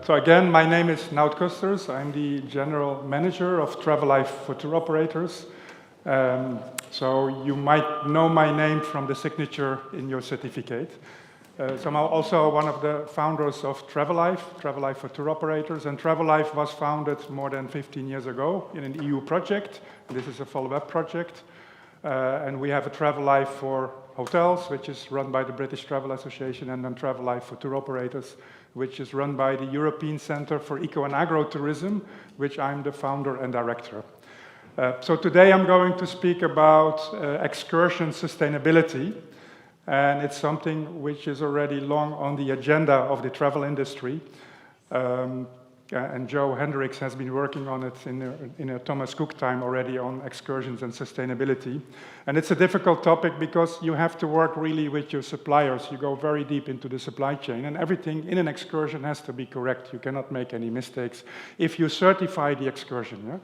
So again, my name is Naut Kusters. I'm the general manager of Travelife for tour operators. So you might know my name from the signature in your certificate. So I'm also one of the founders of Travelife, Travelife for tour operators. And Travelife was founded more than 15 years ago in an EU project. This is a follow-up project. And we have a Travelife for hotels, which is run by the British Travel Association, and then Travelife for tour operators, which is run by the European Centre for Eco and Agro-Tourism, which I'm the founder and director. So today I'm going to speak about excursion sustainability, and it's something which is already long on the agenda of the travel industry. And Joe Hendricks has been working on it in a Thomas Cook time already on excursions and sustainability. And it's a difficult topic because you have to work really with your suppliers. You go very deep into the supply chain, and everything in an excursion has to be correct. You cannot make any mistakes if you certify the excursion. Yeah?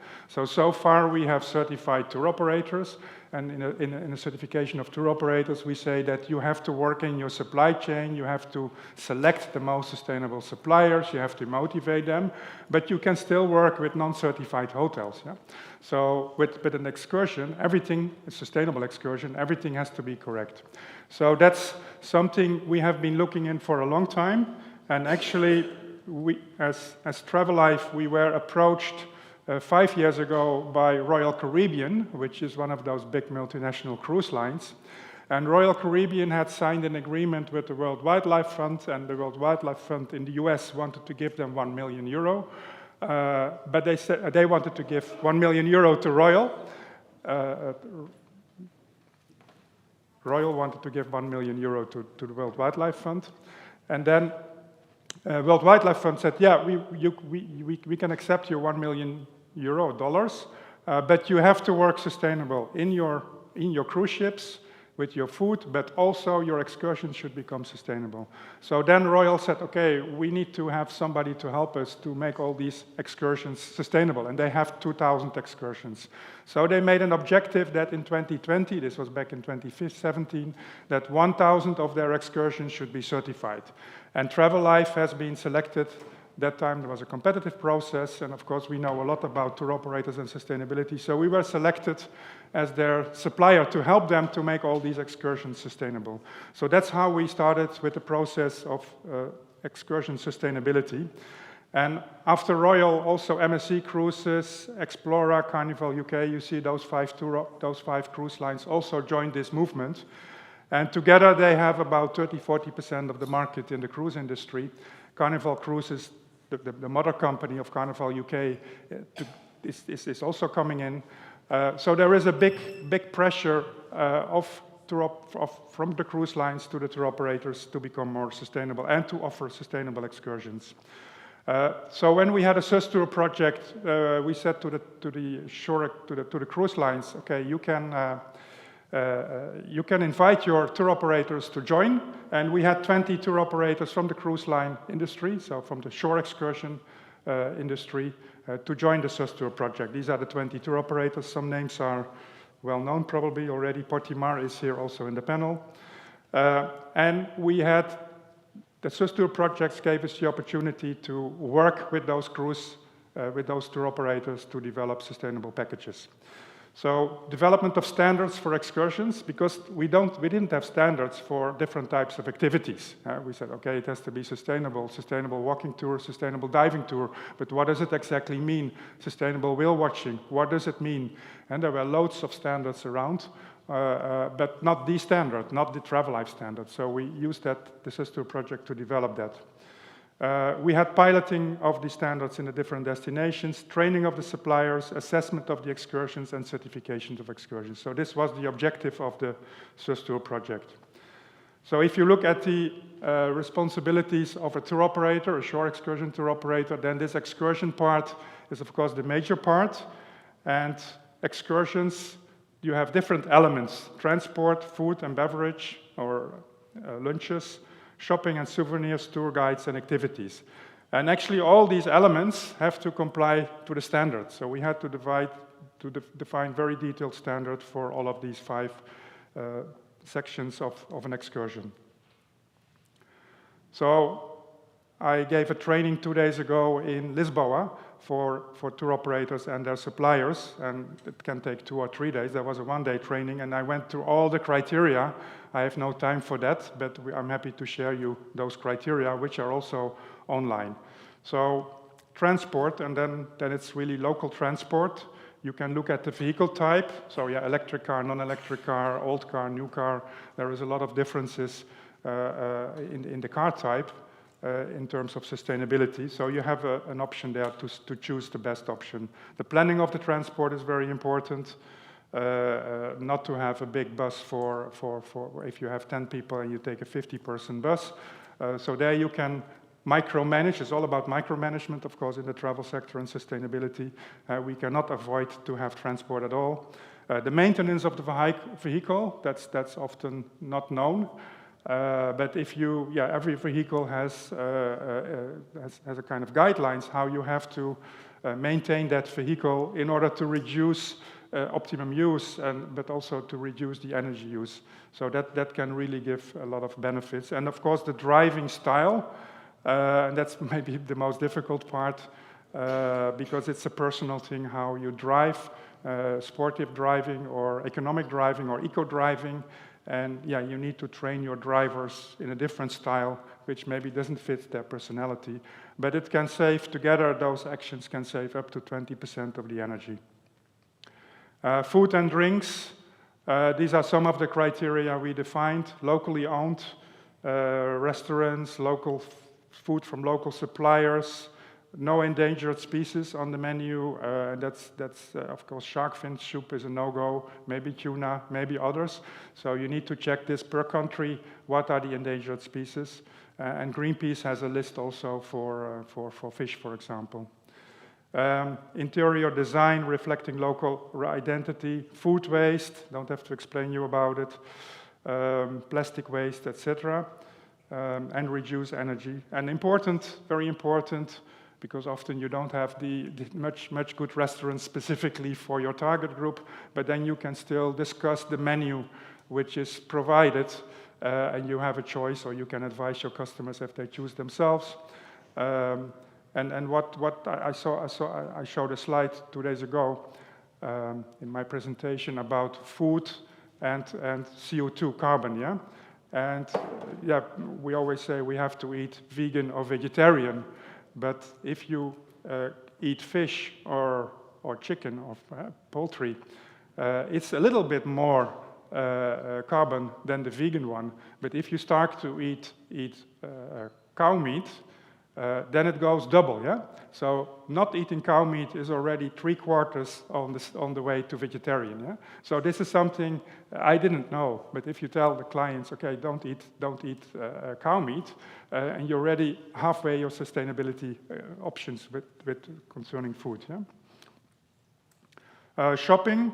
So far we have certified tour operators, and in a certification of tour operators, we say that you have to work in your supply chain, you have to select the most sustainable suppliers, you have to motivate them, but you can still work with non-certified hotels. Yeah? So with an excursion, everything, a sustainable excursion, everything has to be correct. So that's something we have been looking in for a long time, and actually, we, as Travelife, we were approached 5 years ago by Royal Caribbean, which is one of those big multinational cruise lines. And Royal Caribbean had signed an agreement with the World Wildlife Fund, and the World Wildlife Fund in the US wanted to give them €1 million. But they said they wanted to give €1 million to Royal. Royal wanted to give €1 million to the World Wildlife Fund. And then World Wildlife Fund said, yeah, we can accept your $1 million, but you have to work sustainable in your cruise ships, with your food, but also your excursions should become sustainable. So then Royal said, okay, we need to have somebody to help us to make all these excursions sustainable, and they have 2,000 excursions. So they made an objective that in 2020, this was back in 2017, that 1,000 of their excursions should be certified. And Travelife has been selected. That time there was a competitive process, and of course we know a lot about tour operators and sustainability, so we were selected as their supplier to help them to make all these excursions sustainable. So that's how we started with the process of excursion sustainability. And after Royal, also MSC Cruises, Explora, Carnival UK, you see those five cruise lines also joined this movement. And together they have about 30–40% of the market in the cruise industry. Carnival Cruises, the mother company of Carnival UK, is also coming in. So there is a big pressure from the cruise lines to the tour operators to become more sustainable and to offer sustainable excursions. So when we had a SUSTOUR project, we said to the cruise lines, okay, you can invite your tour operators to join, and we had 20 tour operators from the cruise line industry, so from the shore excursion industry, to join the SUSTOUR project. These are the 20 tour operators. Some names are well known probably already. Portimar is here also in the panel. And we had, the SUSTOUR projects gave us the opportunity to work with those tour operators to develop sustainable packages. So development of standards for excursions, because we didn't have standards for different types of activities. We said, okay, it has to be sustainable walking tour, sustainable diving tour, but what does it exactly mean? Sustainable whale watching, what does it mean? And there were loads of standards around, but not the standard, not the Travelife standard. So we used the SUSTOUR project to develop that. We had piloting of the standards in the different destinations, training of the suppliers, assessment of the excursions, and certifications of excursions. So this was the objective of the SUSTOUR project. So if you look at the responsibilities of a tour operator, a shore excursion tour operator, then this excursion part is of course the major part. And excursions, you have different elements: transport, food and beverage, or lunches, shopping and souvenirs, tour guides, and activities. And actually all these elements have to comply to the standards. So we had to define very detailed standard for all of these 5 sections of an excursion. So I gave a training 2 days ago in Lisboa for tour operators and their suppliers, and it can take 2 or 3 days. There was a one-day training, and I went through all the criteria. I have no time for that, but I'm happy to share you those criteria, which are also online. So transport, and then it's really local transport. You can look at the vehicle type. So yeah, electric car, non-electric car, old car, new car. There is a lot of differences in the car type. In terms of sustainability. So you have an option there to choose the best option. The planning of the transport is very important. Not to have a big bus for if you have 10 people and you take a 50-person bus. So there you can micromanage. It's all about micromanagement, of course, in the travel sector and sustainability. We cannot avoid to have transport at all. The maintenance of the vehicle, that's often not known. But if every vehicle has a kind of guidelines how you have to maintain that vehicle in order to reduce optimum use, but also to reduce the energy use. So that can really give a lot of benefits. And of course, the driving style, and that's maybe the most difficult part, because it's a personal thing how you drive, sportive driving or economic driving or eco-driving. And yeah, you need to train your drivers in a different style, which maybe doesn't fit their personality. But it can save, together, those actions can save up to 20% of the energy. Food and drinks, these are some of the criteria we defined. Locally owned restaurants, local food from local suppliers, no endangered species on the menu. That's of course, shark fin soup is a no-go, maybe tuna, maybe others. So you need to check this per country, what are the endangered species. And Greenpeace has a list also for fish, for example. Interior design reflecting local identity, food waste, don't have to explain you about it, plastic waste, etc. And reduce energy. And important, very important, because often you don't have the much good restaurants specifically for your target group, but then you can still discuss the menu which is provided, and you have a choice, or you can advise your customers if they choose themselves. And what I showed a slide 2 days ago in my presentation about food and CO2 carbon, yeah? And yeah, we always say we have to eat vegan or vegetarian. But if you eat fish or chicken or poultry, it's a little bit more carbon than the vegan one. But if you start to eat cow meat, then it goes double, yeah? So not eating cow meat is already 3/4 on the way to vegetarian, yeah? So this is something I didn't know, but if you tell the clients, okay, don't eat cow meat, and you're already halfway your sustainability options with concerning food, yeah? Shopping.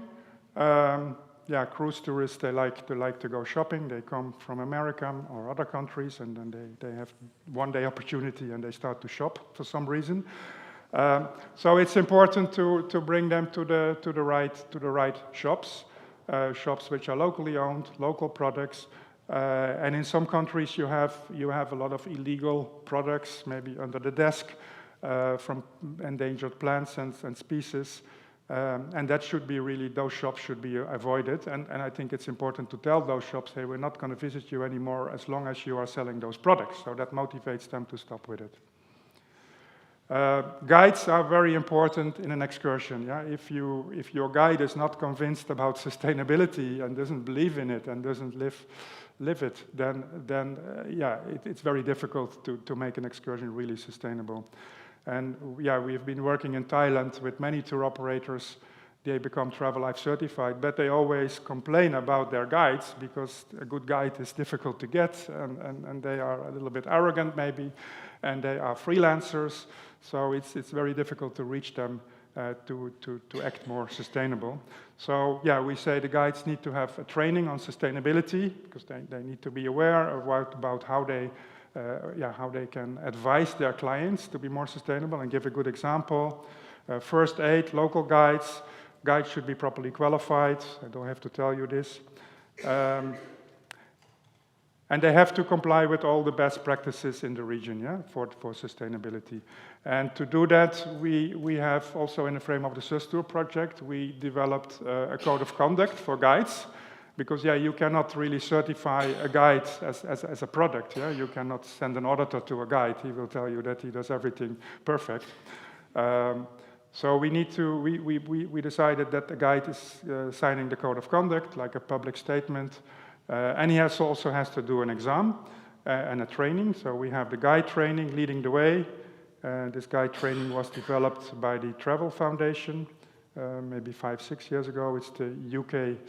Yeah, cruise tourists, they like to go shopping. They come from America or other countries, and then they have one-day opportunity and they start to shop for some reason. So it's important to bring them to the right shops, shops which are locally owned, local products. And in some countries you have a lot of illegal products, maybe under the desk, from endangered plants and species. And that should be really, those shops should be avoided. And I think it's important to tell those shops, hey, we're not going to visit you anymore as long as you are selling those products. So that motivates them to stop with it. Guides are very important in an excursion. Yeah? If your guide is not convinced about sustainability and doesn't believe in it and doesn't live it, then it's very difficult to make an excursion really sustainable. And yeah, we've been working in Thailand with many tour operators. They become Travelife certified, but they always complain about their guides because a good guide is difficult to get, and they are a little bit arrogant maybe, and they are freelancers, so it's very difficult to reach them to act more sustainable. So yeah, we say the guides need to have a training on sustainability because they need to be aware about how they can advise their clients to be more sustainable and give a good example. First aid, local guides. Guides should be properly qualified. I don't have to tell you this. And they have to comply with all the best practices in the region, yeah, for sustainability. And to do that, we have also in the frame of the SUSTOUR project, we developed a code of conduct for guides, because yeah, you cannot really certify a guide as a product. Yeah, you cannot send an auditor to a guide; he will tell you that he does everything perfect. So we decided that the guide is signing the code of conduct, like a public statement, and he also has to do an exam and a training. So we have the guide training leading the way. This guide training was developed by the Travel Foundation. Maybe 5-6 years ago. It's the EU-COSME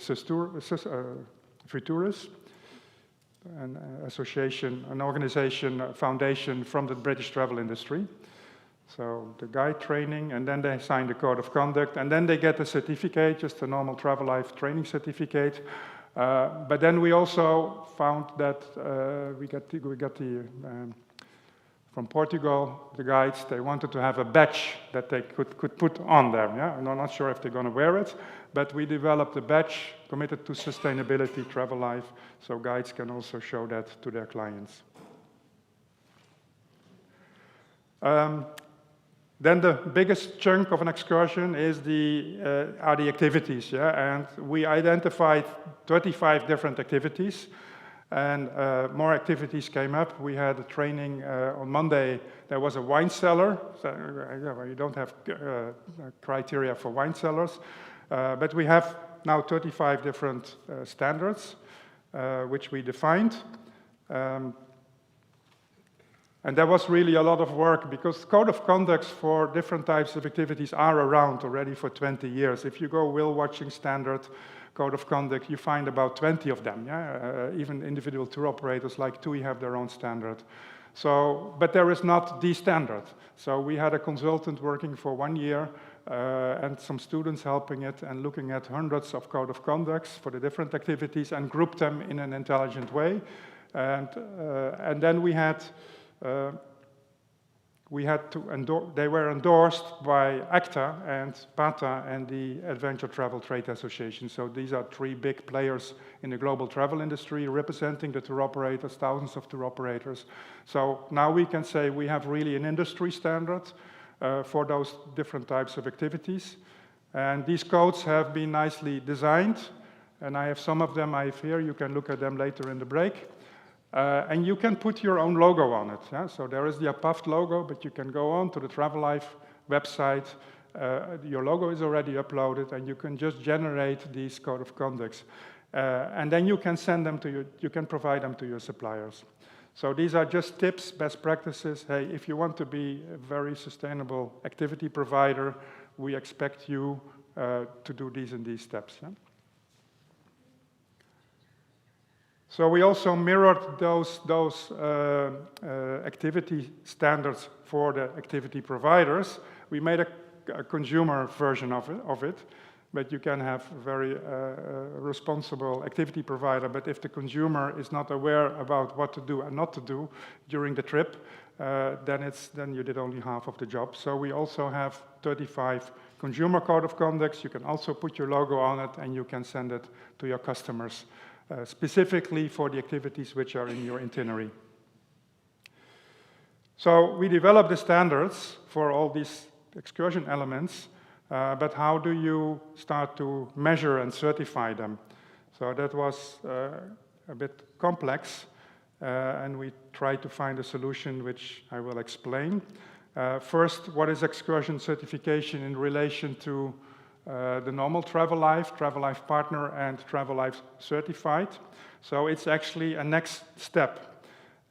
Futurist, an association, an organization, a foundation from the British travel industry. So the guide training, and then they sign the code of conduct, and then they get a certificate, just a normal Travelife training certificate. But then we also found that we got the from Portugal, the guides, they wanted to have a badge that they could put on them. Yeah? I'm not sure if they're going to wear it, but we developed a badge committed to sustainability, Travelife, so guides can also show that to their clients. Then the biggest chunk of an excursion is are the activities, yeah? And we identified 35 different activities. And more activities came up. We had a training on Monday. There was a wine cellar. So, you don't have criteria for wine cellars. But we have now 35 different standards, which we defined. And there was really a lot of work, because code of conducts for different types of activities are around already for 20 years. If you go whale watching standard, code of conduct, you find about 20 of them. Yeah? Even individual tour operators like TUI have their own standard. So, but there is not the standard. So we had a consultant working for 1 year and some students helping it and looking at hundreds of code of conducts for the different activities and grouped them in an intelligent way. And then we had to they were endorsed by ACTA and PATA and the Adventure Travel Trade Association. So these are 3 big players in the global travel industry representing the tour operators, thousands of tour operators. So now we can say we have really an industry standard for those different types of activities. And these codes have been nicely designed. And I have some of them I have here. You can look at them later in the break. And you can put your own logo on it. Yeah? So there is the APAFT logo, but you can go on to the Travelife website. Your logo is already uploaded, and you can just generate these code of conducts. And then you can send them to you can provide them to your suppliers. So these are just tips, best practices. Hey, if you want to be a very sustainable activity provider, we expect you to do these and these steps. Yeah? So we also mirrored those activity standards for the activity providers. We made a consumer version of it, but you can have a very responsible activity provider. But if the consumer is not aware about what to do and not to do during the trip, then you did only half of the job. So we also have 35 consumer code of conducts. You can also put your logo on it, and you can send it to your customers. Specifically for the activities which are in your itinerary. So we developed the standards for all these excursion elements, but how do you start to measure and certify them? So that was a bit complex, and we tried to find a solution which I will explain. First, what is excursion certification in relation to the normal Travelife Partner, and Travelife Certified. So it's actually a next step.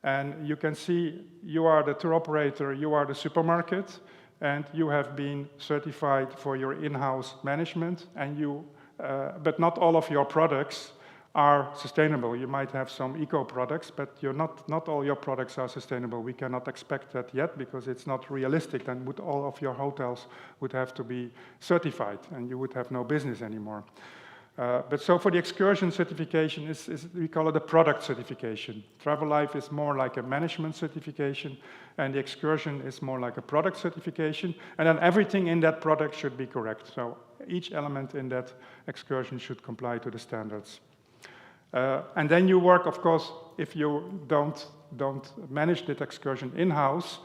And you can see you are the tour operator, you are the supermarket, and you have been certified for your in-house management, and but not all of your products are sustainable. You might have some eco products, but not all your products are sustainable. We cannot expect that yet because it's not realistic. Then all of your hotels would have to be certified, and you would have no business anymore. But so for the excursion certification, we call it a product certification. Travelife is more like a management certification, and the excursion is more like a product certification. And then everything in that product should be correct. So each element in that excursion should comply to the standards. And then you work, of course, if you don't manage that excursion in-house,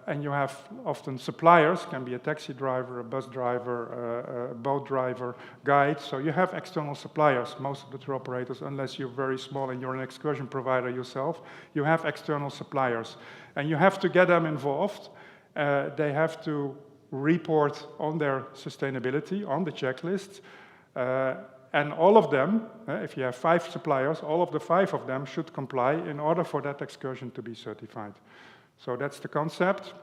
and you have often suppliers, can be a taxi driver, a bus driver, a boat driver, guide. So you have external suppliers. Most of the tour operators, unless you're very small and you're an excursion provider yourself, you have external suppliers. And you have to get them involved. They have to report on their sustainability, on the checklist. And all of them, if you have 5 suppliers, all of the 5 of them should comply in order for that excursion to be certified. So that's the concept.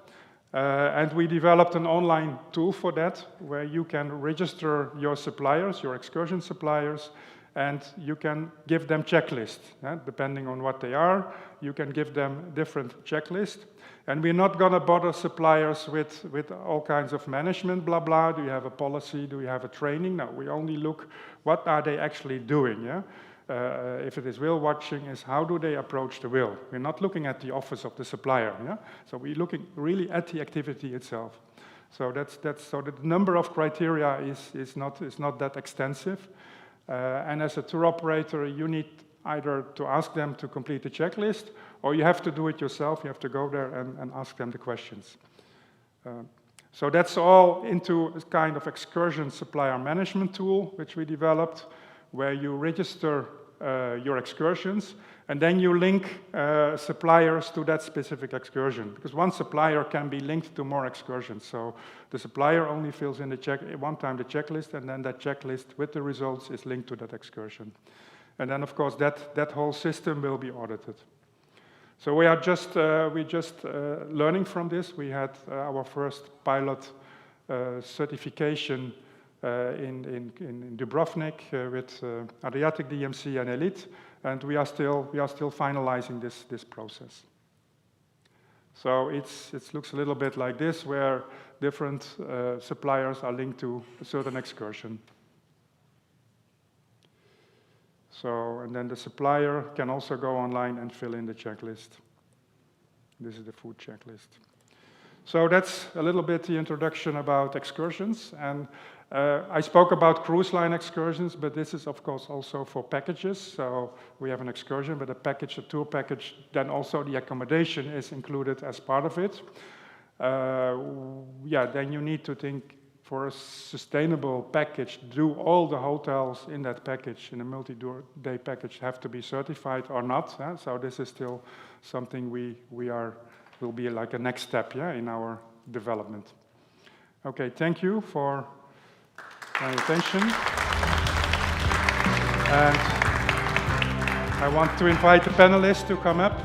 And we developed an online tool for that, where you can register your suppliers, your excursion suppliers, and you can give them checklists. Depending on what they are, you can give them different checklists. And we're not going to bother suppliers with all kinds of management, blah, blah. Do you have a policy? Do you have a training? No, we only look, what are they actually doing? Yeah? If it is whale watching, is how do they approach the whale? We're not looking at the office of the supplier. Yeah? So we're looking really at the activity itself. So so the number of criteria is not that extensive. And as a tour operator, you need either to ask them to complete the checklist, or you have to do it yourself. You have to go there and ask them the questions. So that's all into a kind of excursion supplier management tool, which we developed, where you register your excursions, and then you link suppliers to that specific excursion, because one supplier can be linked to more excursions. So the supplier only fills in one time the checklist, and then that checklist with the results is linked to that excursion. And then, of course, that whole system will be audited. So we are just learning from this. We had our first pilot certification in Dubrovnik with Adriatic DMC and Elite, and we are still finalizing this process. So it looks a little bit like this, where different suppliers are linked to a certain excursion. So, and then the supplier can also go online and fill in the checklist. This is the food checklist. So that's a little bit the introduction about excursions. And I spoke about cruise line excursions, but this is, of course, also for packages. So we have an excursion, but a tour package, then also the accommodation is included as part of it. Then you need to think, for a sustainable package, do all the hotels in that package, in a multi-day package, have to be certified or not? So this is still something will be like a next step, in our development. Okay, thank you for my attention. And I want to invite the panelists to come up.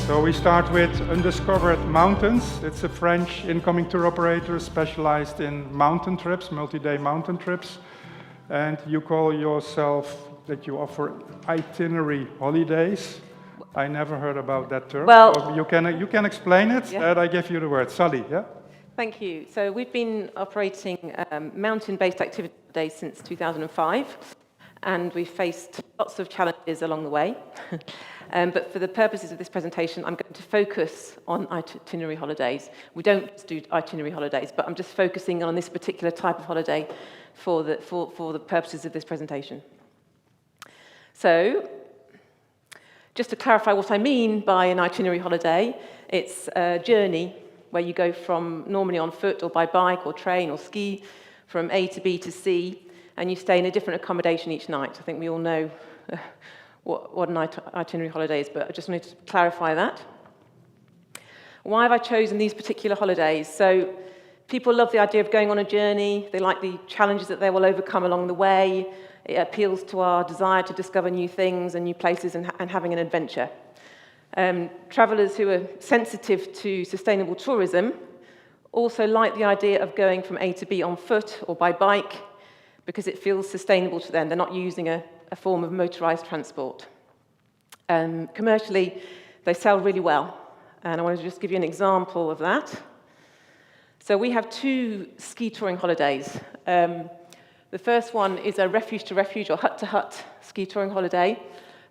So we start with Undiscovered Mountains. It's a French incoming tour operator specialized in mountain trips, multi-day mountain trips. And you call yourself that you offer itinerary holidays. I never heard about that term. Well, so you can explain it, yeah. And I give you the word. Sally, yeah? Thank you. So we've been operating mountain-based activity days since 2005. And we've faced lots of challenges along the way. But for the purposes of this presentation, I'm going to focus on itinerary holidays. We don't just do itinerary holidays, but I'm just focusing on this particular type of holiday for the purposes of this presentation. So, just to clarify what I mean by an itinerary holiday, it's a journey where you go from normally on foot or by bike or train or ski from A to B to C, and you stay in a different accommodation each night. I think we all know what an itinerary holiday is, but I just wanted to clarify that. Why have I chosen these particular holidays? So people love the idea of going on a journey. They like the challenges that they will overcome along the way. It appeals to our desire to discover new things and new places and having an adventure. Travellers who are sensitive to sustainable tourism also like the idea of going from A to B on foot or by bike, because it feels sustainable to them. They're not using a form of motorized transport. Commercially, they sell really well. And I wanted to just give you an example of that. So we have 2 ski touring holidays. The first one is a refuge to refuge or hut to hut ski touring holiday.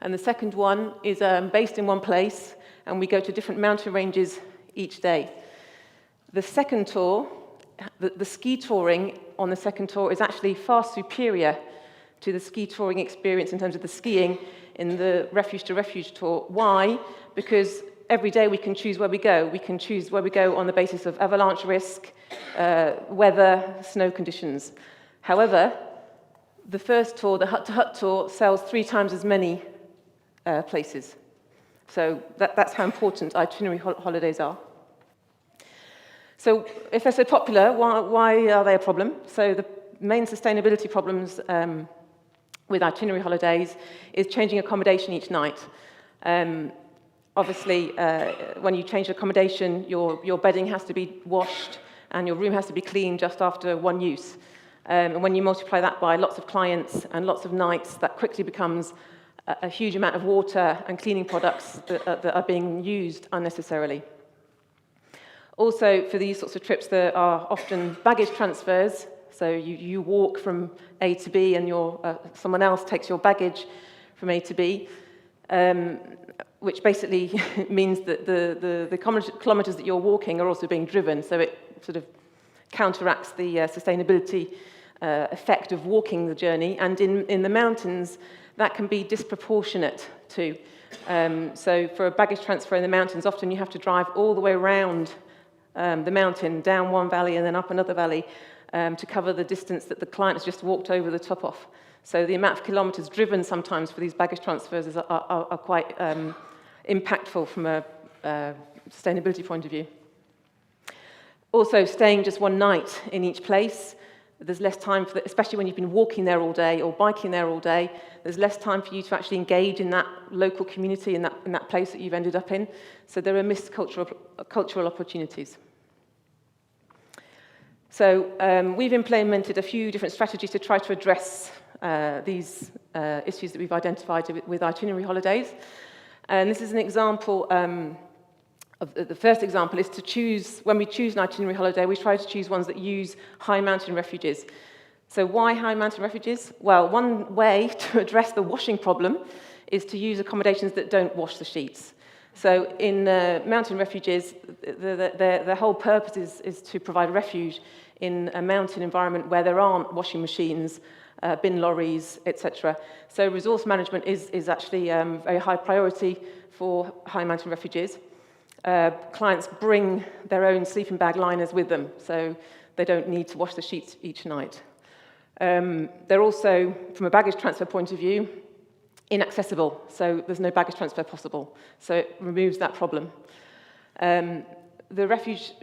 And the second one is based in one place, and we go to different mountain ranges each day. The second tour, the ski touring on the second tour is actually far superior to the ski touring experience in terms of the skiing in the Refuge to Refuge tour. Why? Because every day we can choose where we go. We can choose where we go on the basis of avalanche risk, weather, snow conditions. However, the first tour, the hut-to-hut tour, sells 3 times as many places. So that's how important itinerary holidays are. So if they're so popular, why are they a problem? So the main sustainability problems with itinerary holidays is changing accommodation each night. Obviously, when you change accommodation, your bedding has to be washed and your room has to be cleaned just after one use. And when you multiply that by lots of clients and lots of nights, that quickly becomes a huge amount of water and cleaning products that are being used unnecessarily. Also, for these sorts of trips, there are often baggage transfers. So you walk from A to B and someone else takes your baggage from A to B, which basically means that the kilometres that you're walking are also being driven. So it sort of counteracts the sustainability effect of walking the journey. And in the mountains, that can be disproportionate too. So for a baggage transfer in the mountains, often you have to drive all the way around the mountain, down one valley and then up another valley to cover the distance that the client has just walked over the top of. So the amount of kilometres driven sometimes for these baggage transfers are quite impactful from a sustainability point of view. Also, staying just one night in each place, there's less time for especially when you've been walking there all day or biking there all day, there's less time for you to actually engage in that local community, in that place that you've ended up in. So there are missed cultural opportunities. So we've implemented a few different strategies to try to address these issues that we've identified with itinerary holidays. And this is an example the first example is to choose, when we choose an itinerary holiday, we try to choose ones that use high mountain refuges. So why high mountain refuges? Well, one way to address the washing problem is to use accommodations that don't wash the sheets. So in mountain refuges, the whole purpose is to provide refuge in a mountain environment where there aren't washing machines, bin lorries, etc. So resource management is actually a very high priority for high mountain refuges. Clients bring their own sleeping bag liners with them, so they don't need to wash the sheets each night. They're also, from a baggage transfer point of view, inaccessible, so there's no baggage transfer possible. So it removes that problem. The refuge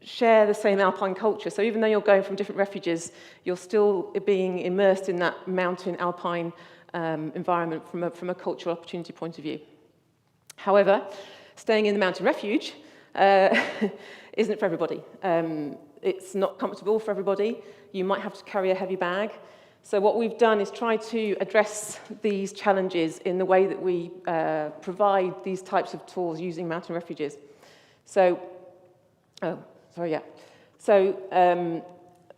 share the same alpine culture, so even though you're going from different refuges, you're still being immersed in that mountain alpine environment from a cultural opportunity point of view. However, staying in the mountain refuge isn't for everybody. It's not comfortable for everybody. You might have to carry a heavy bag. So what we've done is try to address these challenges in the way that we provide these types of tours using mountain refuges. So,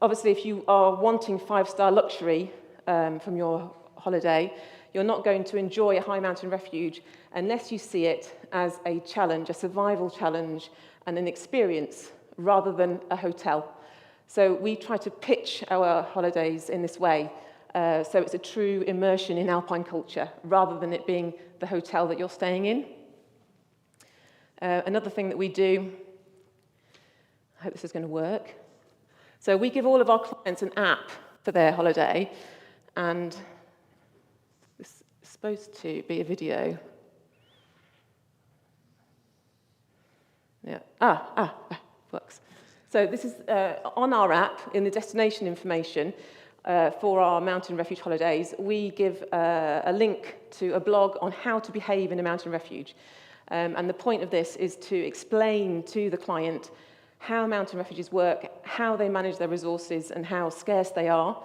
obviously if you are wanting 5-star luxury from your holiday, you're not going to enjoy a high mountain refuge unless you see it as a challenge, a survival challenge, and an experience rather than a hotel. So we try to pitch our holidays in this way. So it's a true immersion in alpine culture rather than it being the hotel that you're staying in. Another thing that we do, I hope this is going to work. So we give all of our clients an app for their holiday, and this is supposed to be a video. Yeah. Works. So this is on our app in the destination information for our mountain refuge holidays. We give a link to a blog on how to behave in a mountain refuge. And the point of this is to explain to the client how mountain refuges work, how they manage their resources and how scarce they are,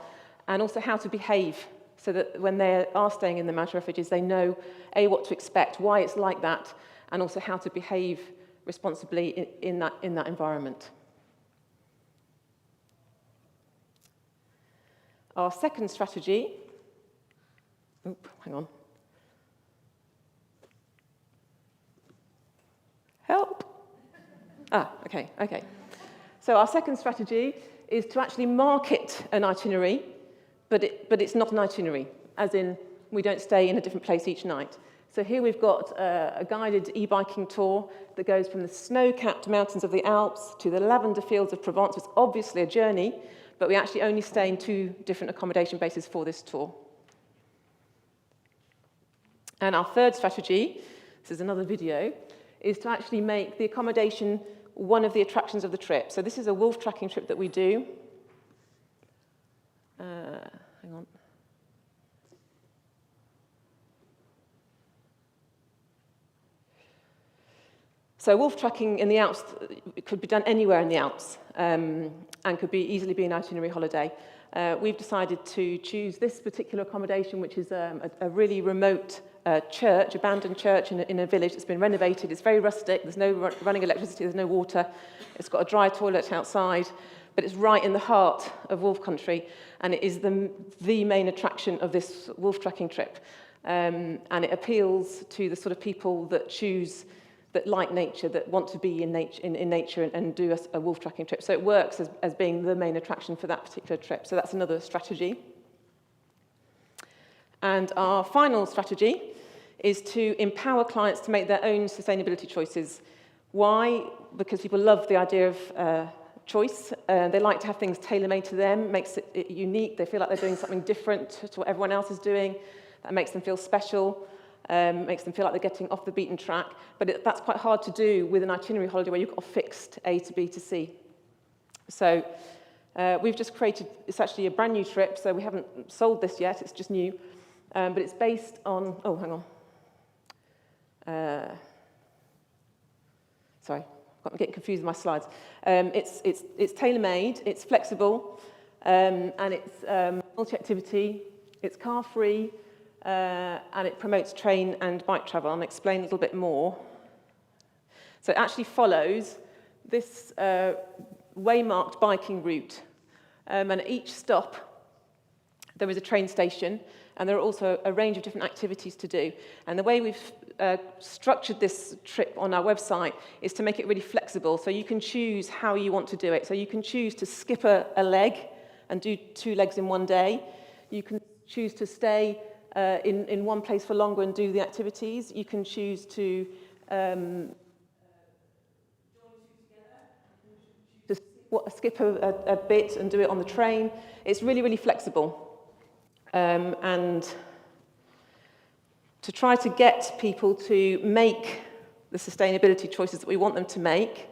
and also how to behave so that when they are staying in the mountain refuges, they know, A, what to expect, why it's like that, and also how to behave responsibly in that environment. Our second strategy, hang on. Help. Okay. So our second strategy is to actually market an itinerary, but it's not an itinerary, as in we don't stay in a different place each night. So here we've got a guided e-biking tour that goes from the snow-capped mountains of the Alps to the lavender fields of Provence. It's obviously a journey, but we actually only stay in 2 different accommodation bases for this tour. And our third strategy, this is another video, is to actually make the accommodation one of the attractions of the trip. So this is a wolf tracking trip that we do. Hang on. So wolf tracking in the Alps could be done anywhere in the Alps and could easily be an itinerary holiday. We've decided to choose this particular accommodation, which is a really remote church, abandoned church in a village that's been renovated. It's very rustic. There's no running electricity. There's no water. It's got a dry toilet outside, but it's right in the heart of wolf country, and it is the main attraction of this wolf tracking trip. And it appeals to the sort of people that like nature, that want to be in nature and do a wolf tracking trip. So it works as being the main attraction for that particular trip. So that's another strategy. And our final strategy is to empower clients to make their own sustainability choices. Why? Because people love the idea of choice. They like to have things tailor-made to them, makes it unique. They feel like they're doing something different to what everyone else is doing. That makes them feel special, makes them feel like they're getting off the beaten track. But that's quite hard to do with an itinerary holiday where you've got a fixed A to B to C. So we've just created, it's actually a brand new trip, so we haven't sold this yet, it's just new. But it's based on, oh, hang on. Sorry, I'm getting confused with my slides. It's tailor-made, it's flexible, and it's multi-activity, it's car-free, and it promotes train and bike travel. I'll explain a little bit more. So it actually follows this waymarked biking route, and at each stop there is a train station, and there are also a range of different activities to do. And the way we've structured this trip on our website is to make it really flexible, so you can choose how you want to do it. So you can choose to skip a leg and do 2 legs in one day. You can choose to stay in one place for longer and do the activities. You can choose to join 2 together. To skip a bit and do it on the train. It's really, really flexible. And to try to get people to make the sustainability choices that we want them to make,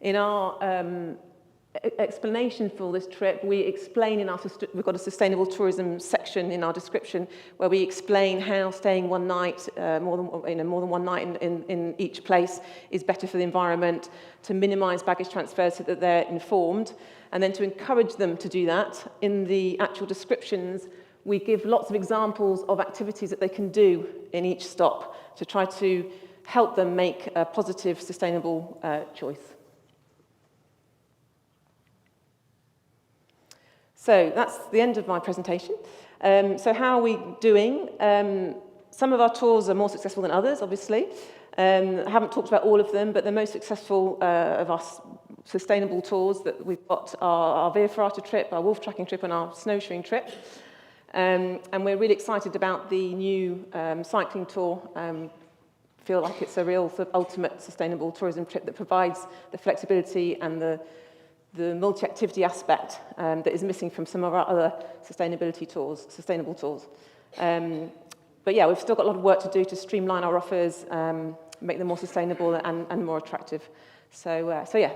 in our explanation for this trip, we explain we've got a sustainable tourism section in our description where we explain how staying one night, more than one night in each place is better for the environment, to minimise baggage transfers so that they're informed, and then to encourage them to do that. In the actual descriptions, we give lots of examples of activities that they can do in each stop to try to help them make a positive, sustainable choice. So that's the end of my presentation. So how are we doing? Some of our tours are more successful than others, obviously. I haven't talked about all of them, but the most successful of our sustainable tours that we've got are our Via Ferrata trip, our wolf tracking trip, and our snowshoeing trip. And we're really excited about the new cycling tour. Feel like it's a real sort of ultimate sustainable tourism trip that provides the flexibility and the multi-activity aspect that is missing from some of our other sustainable tours. But yeah, we've still got a lot of work to do to streamline our offers, make them more sustainable and more attractive. So yeah,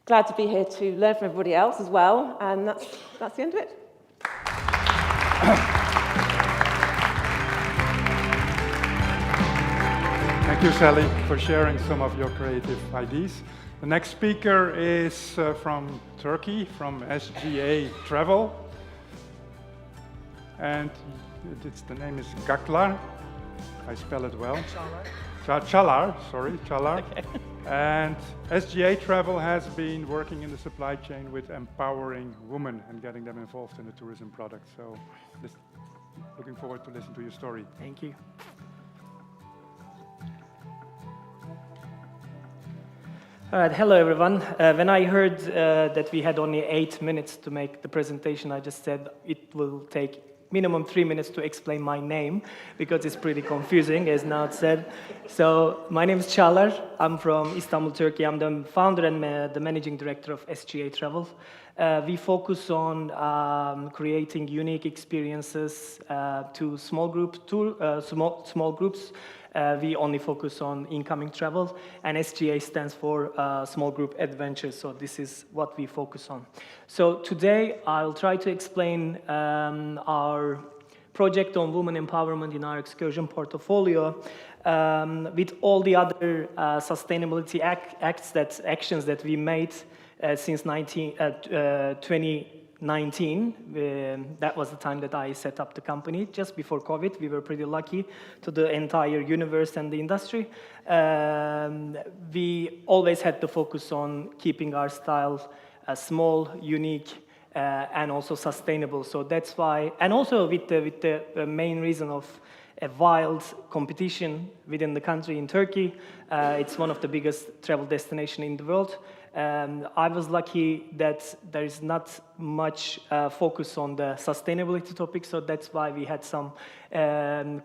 glad to be here to learn from everybody else as well, and that's the end of it. Thank you, Sally, for sharing some of your creative ideas. The next speaker is from Turkey, from SGA Travel. And the name is Çağlar. I spell it well. Çağlar, sorry, Çağlar. Okay. And SGA Travel has been working in the supply chain with empowering women and getting them involved in the tourism product. So looking forward to listen to your story. Thank you. All right, hello everyone. When I heard that we had only 8 minutes to make the presentation, I just said it will take minimum 3 minutes to explain my name because it's pretty confusing, as Naut said. So my name is Çağlar. I'm from Istanbul, Turkey. I'm the founder and the managing director of SGA Travel. We focus on creating unique experiences to small groups. We only focus on incoming travel, and SGA stands for Small Group Adventures, so this is what we focus on. So today I'll try to explain our project on women empowerment in our excursion portfolio with all the other sustainability actions that we made since 2019. That was the time that I set up the company. Just before COVID, we were pretty lucky to the entire universe and the industry. We always had to focus on keeping our style small, unique, and also sustainable. So that's why, and also with the main reason of a wild competition within the country in Turkey. It's one of the biggest travel destinations in the world. I was lucky that there is not much focus on the sustainability topic, so that's why we had some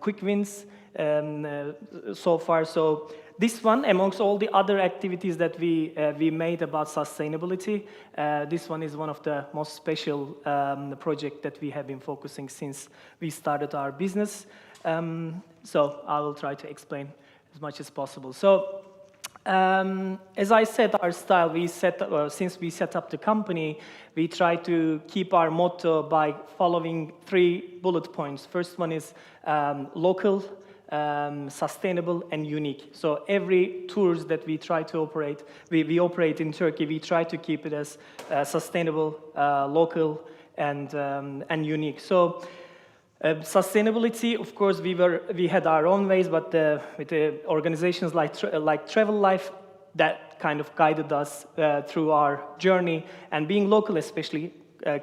quick wins so far. So this one, amongst all the other activities that we made about sustainability, this one is one of the most special projects that we have been focusing since we started our business. So I will try to explain as much as possible. So as I said, our style, since we set up the company, we try to keep our motto by following 3 bullet points. First one is local, sustainable, and unique. So every tours that we try to operate, we operate in Turkey, we try to keep it as sustainable, local, and unique. So sustainability, of course, we had our own ways, but with the organizations like Travelife, that kind of guided us through our journey. And being local, especially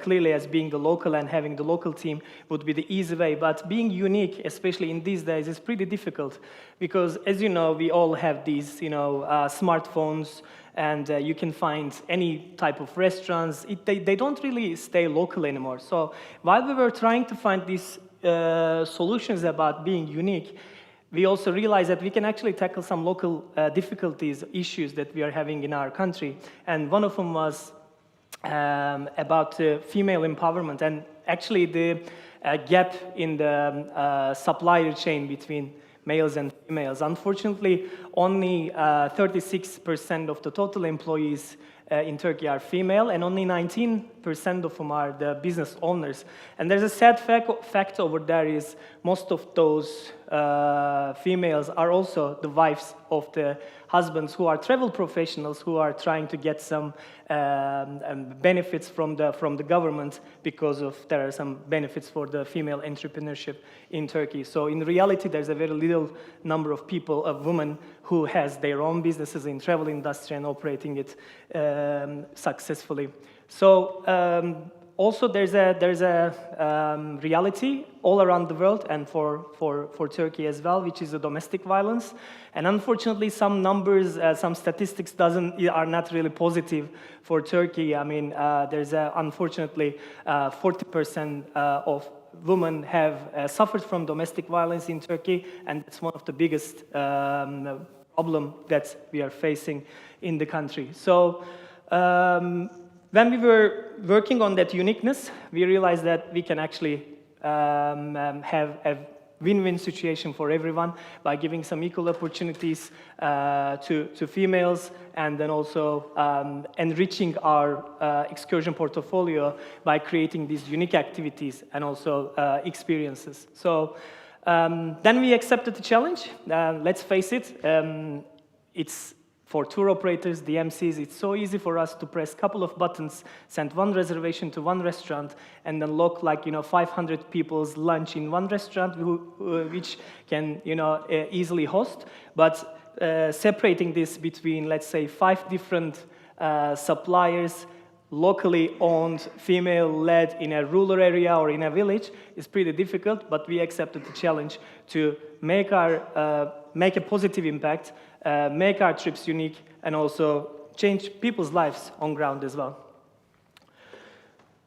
clearly as being the local and having the local team would be the easy way. But being unique, especially in these days, is pretty difficult because, as you know, we all have these, smartphones, and you can find any type of restaurants. They don't really stay local anymore. So while we were trying to find these solutions about being unique, we also realized that we can actually tackle some local difficulties, issues that we are having in our country. And one of them was about female empowerment and actually the gap in the supplier chain between males and females. Unfortunately, only 36% of the total employees in Turkey are female, and only 19% of them are the business owners. And there's a sad fact over there is most of those females are also the wives of the husbands who are travel professionals who are trying to get some benefits from the government because there are some benefits for the female entrepreneurship in Turkey. So in reality, there's a very little number of people, of women, who has their own businesses in travel industry and operating it successfully. So also there's a reality all around the world and for Turkey as well, which is the domestic violence. And unfortunately, some numbers, some statistics are not really positive for Turkey. I mean, there's unfortunately 40% of women have suffered from domestic violence in Turkey, and it's one of the biggest problem that we are facing in the country. So when we were working on that uniqueness, we realized that we can actually have a win-win situation for everyone by giving some equal opportunities to females, and then also enriching our excursion portfolio by creating these unique activities and also experiences. So then we accepted the challenge. Let's face it, it's for tour operators, the MCs, it's so easy for us to press a couple of buttons, send one reservation to one restaurant, and then look like 500 people's lunch in one restaurant, which can easily host. But separating this between, let's say, 5 different suppliers, locally owned, female-led in a rural area or in a village is pretty difficult. But we accepted the challenge to make a positive impact, make our trips unique, and also change people's lives on ground as well.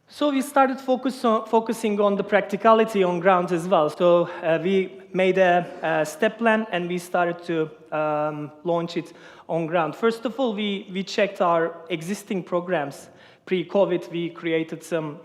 So we started focusing on the practicality on ground as well. So we made a step plan and we started to launch it on ground. First of all, we checked our existing programs. Pre-COVID, we created some,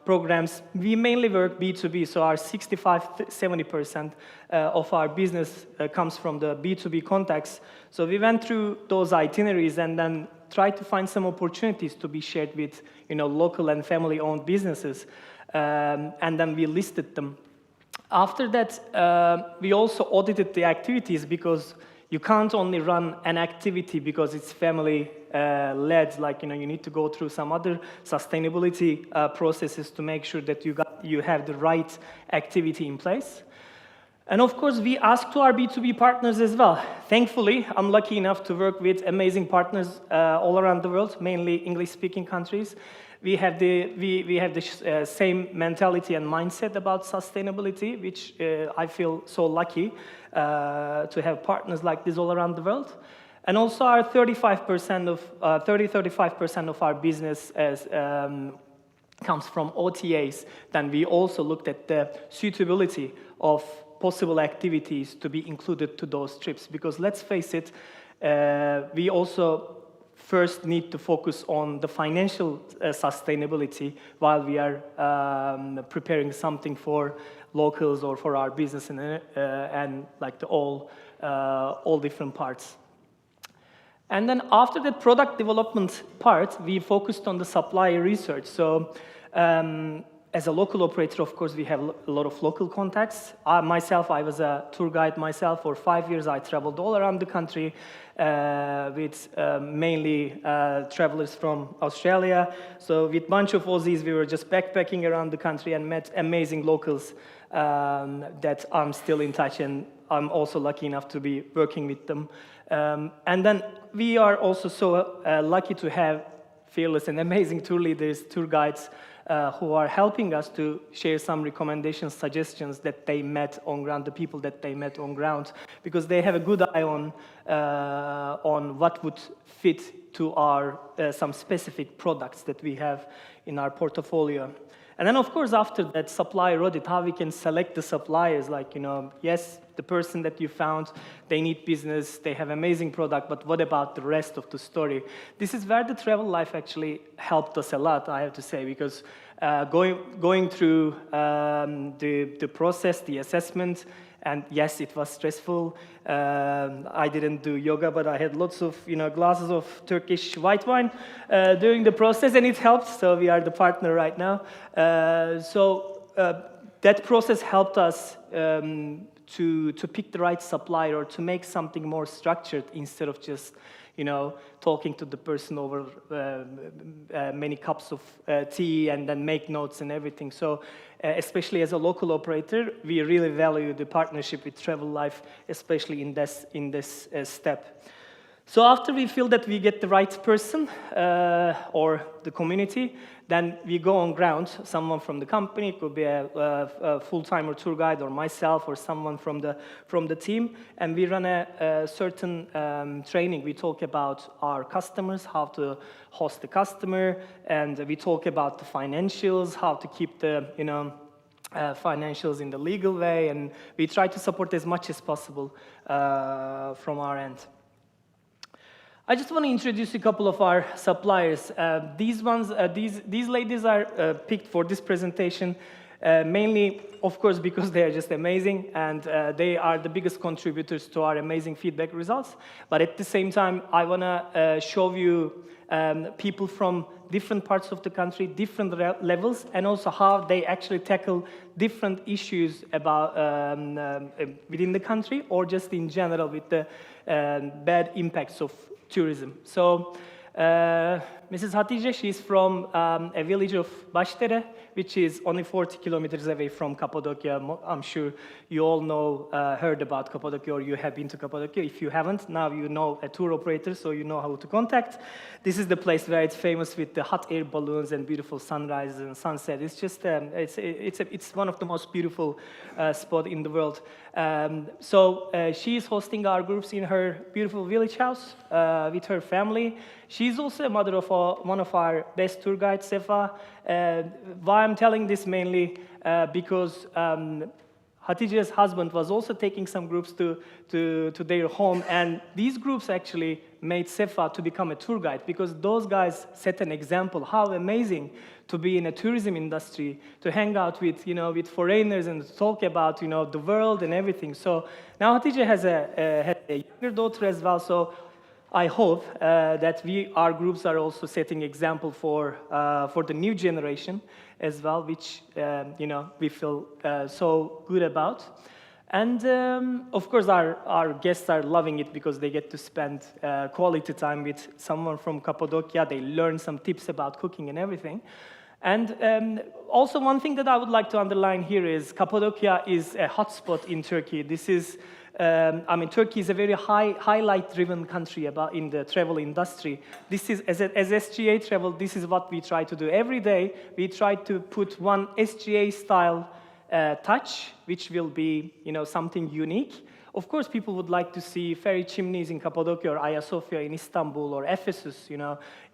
programs. We mainly work B2B, so our 65-70% of our business comes from the B2B contacts. So we went through those itineraries and then tried to find some opportunities to be shared with, local and family-owned businesses, and then we listed them. After that, we also audited the activities because you can't only run an activity because it's family-led. Like, you need to go through some other sustainability processes to make sure that you have the right activity in place. And of course, we asked to our B2B partners as well. Thankfully, I'm lucky enough to work with amazing partners all around the world, mainly English-speaking countries. We have the same mentality and mindset about sustainability, which I feel so lucky to have partners like this all around the world. And also, our 35% of our business comes from OTAs. Then we also looked at the suitability of possible activities to be included to those trips. Because let's face it, we also first need to focus on the financial sustainability while we are preparing something for locals or for our business and like the all different parts. And then after the product development part, we focused on the supplier research. So as a local operator, of course, we have a lot of local contacts. I was a tour guide myself for 5 years. I traveled all around the country with mainly travelers from Australia. So with a bunch of Aussies, we were just backpacking around the country and met amazing locals that I'm still in touch, and I'm also lucky enough to be working with them. And then we are also so lucky to have fearless and amazing tour leaders, tour guides, who are helping us to share some recommendations, suggestions that they met on ground, the people that they met on ground, because they have a good eye on what would fit to our some specific products that we have in our portfolio. And then, of course, after that supplier audit, how we can select the suppliers, like, yes, the person that you found, they need business, they have amazing product, but what about the rest of the story? This is where the Travelife actually helped us a lot, I have to say, because going through the process, the assessment, and yes, it was stressful. I didn't do yoga, but I had lots of glasses of Turkish white wine during the process, and it helped. So we are the partner right now. That process helped us to pick the right supplier or to make something more structured instead of just talking to the person over many cups of tea and then make notes and everything. So especially as a local operator, we really value the partnership with Travelife, especially in this step. So after we feel that we get the right person or the community, then we go on ground. Someone from the company, it could be a full-timer tour guide or myself or someone from the team, and we run a certain training. We talk about our customers, how to host the customer, and we talk about the financials, how to keep the financials in the legal way, and we try to support as much as possible from our end. I just want to introduce a couple of our suppliers. These ladies are picked for this presentation mainly, of course, because they are just amazing and they are the biggest contributors to our amazing feedback results. But at the same time, I want to show you people from different parts of the country, different levels, and also how they actually tackle different issues about within the country or just in general with the bad impacts of tourism. So Mrs. Hatice, she's from a village of Başdere, which is only 40 kilometers away from Cappadocia. I'm sure you all know, heard about Cappadocia, or you have been to Cappadocia. If you haven't, now you know a tour operator, so you know how to contact. This is the place where it's famous with the hot air balloons and beautiful sunrises and sunset. It's just, it's one of the most beautiful spots in the world. So she is hosting our groups in her beautiful village house with her family. She's also a mother of one of our best tour guides, Sefa. Why I'm telling this mainly because Hatice's husband was also taking some groups to their home, and these groups actually made Sefa to become a tour guide, because those guys set an example how amazing to be in a tourism industry, to hang out with, with foreigners and talk about, the world and everything. So now Hatice has a younger daughter as well, so I hope that our groups are also setting example for the new generation as well, which we feel so good about. And of course, our guests are loving it because they get to spend quality time with someone from Cappadocia. They learn some tips about cooking and everything. And also one thing that I would like to underline here is Cappadocia is a hotspot in Turkey. This is Turkey is a very highlight-driven country in the travel industry. This is, as SGA Travel, this is what we try to do. Every day, we try to put one SGA-style touch, which will be, something unique. Of course, people would like to see fairy chimneys in Cappadocia or Ayasofya in Istanbul or Ephesus, in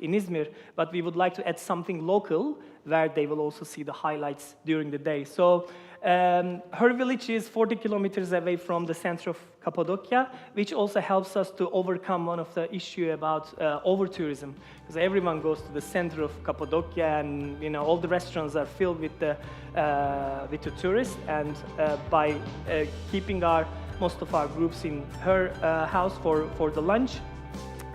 Izmir. But we would like to add something local where they will also see the highlights during the day. So her village is 40 kilometers away from the center of Cappadocia, which also helps us to overcome one of the issues about over-tourism. Because everyone goes to the center of Cappadocia, and all the restaurants are filled with the tourists. And by keeping most of our groups in her house for the lunch,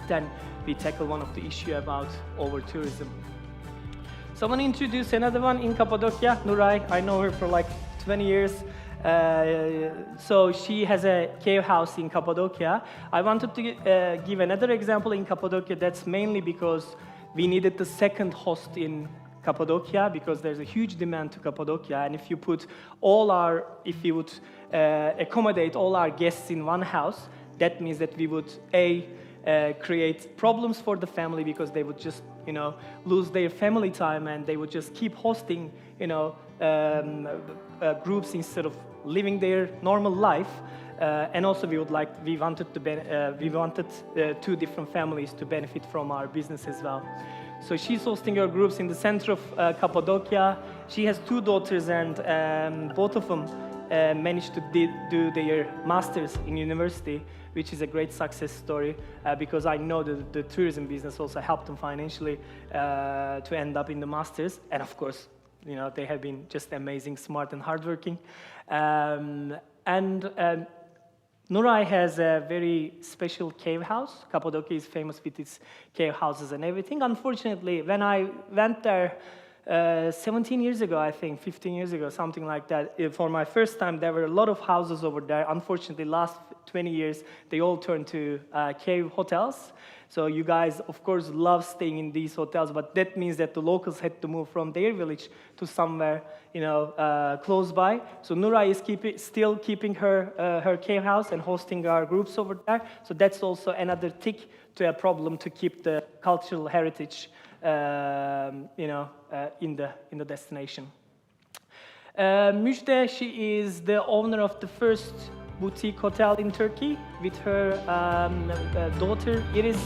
then we tackle one of the issues about over-tourism. So I want to introduce another one in Cappadocia, Nuray. I know her for like 20 years. So she has a cave house in Cappadocia. I wanted to give another example in Cappadocia. That's mainly because we needed the second host in Cappadocia, because there's a huge demand to Cappadocia. And if you would accommodate all our guests in one house, that means that we would create problems for the family, because they would just lose their family time, and they would just keep hosting groups instead of living their normal life. And also we wanted two different families to benefit from our business as well. So she's hosting her groups in the center of Cappadocia. She has two daughters, and both of them managed to do their masters in university, which is a great success story, because I know that the tourism business also helped them financially to end up in the masters. And of course, they have been just amazing, smart, and hardworking. Nuray has a very special cave house. Cappadocia is famous with its cave houses and everything. Unfortunately, when I went there 17 years ago, I think, 15 years ago, something like that, for my first time, there were a lot of houses over there. Unfortunately, last 20 years, they all turned to cave hotels. So you guys, of course, love staying in these hotels, but that means that the locals had to move from their village to somewhere, close by. So Nuray is still keeping her cave house and hosting our groups over there. So that's also another tick to a problem to keep the cultural heritage, in the destination. Müjde, she is the owner of the first boutique hotel in Turkey with her daughter Iris.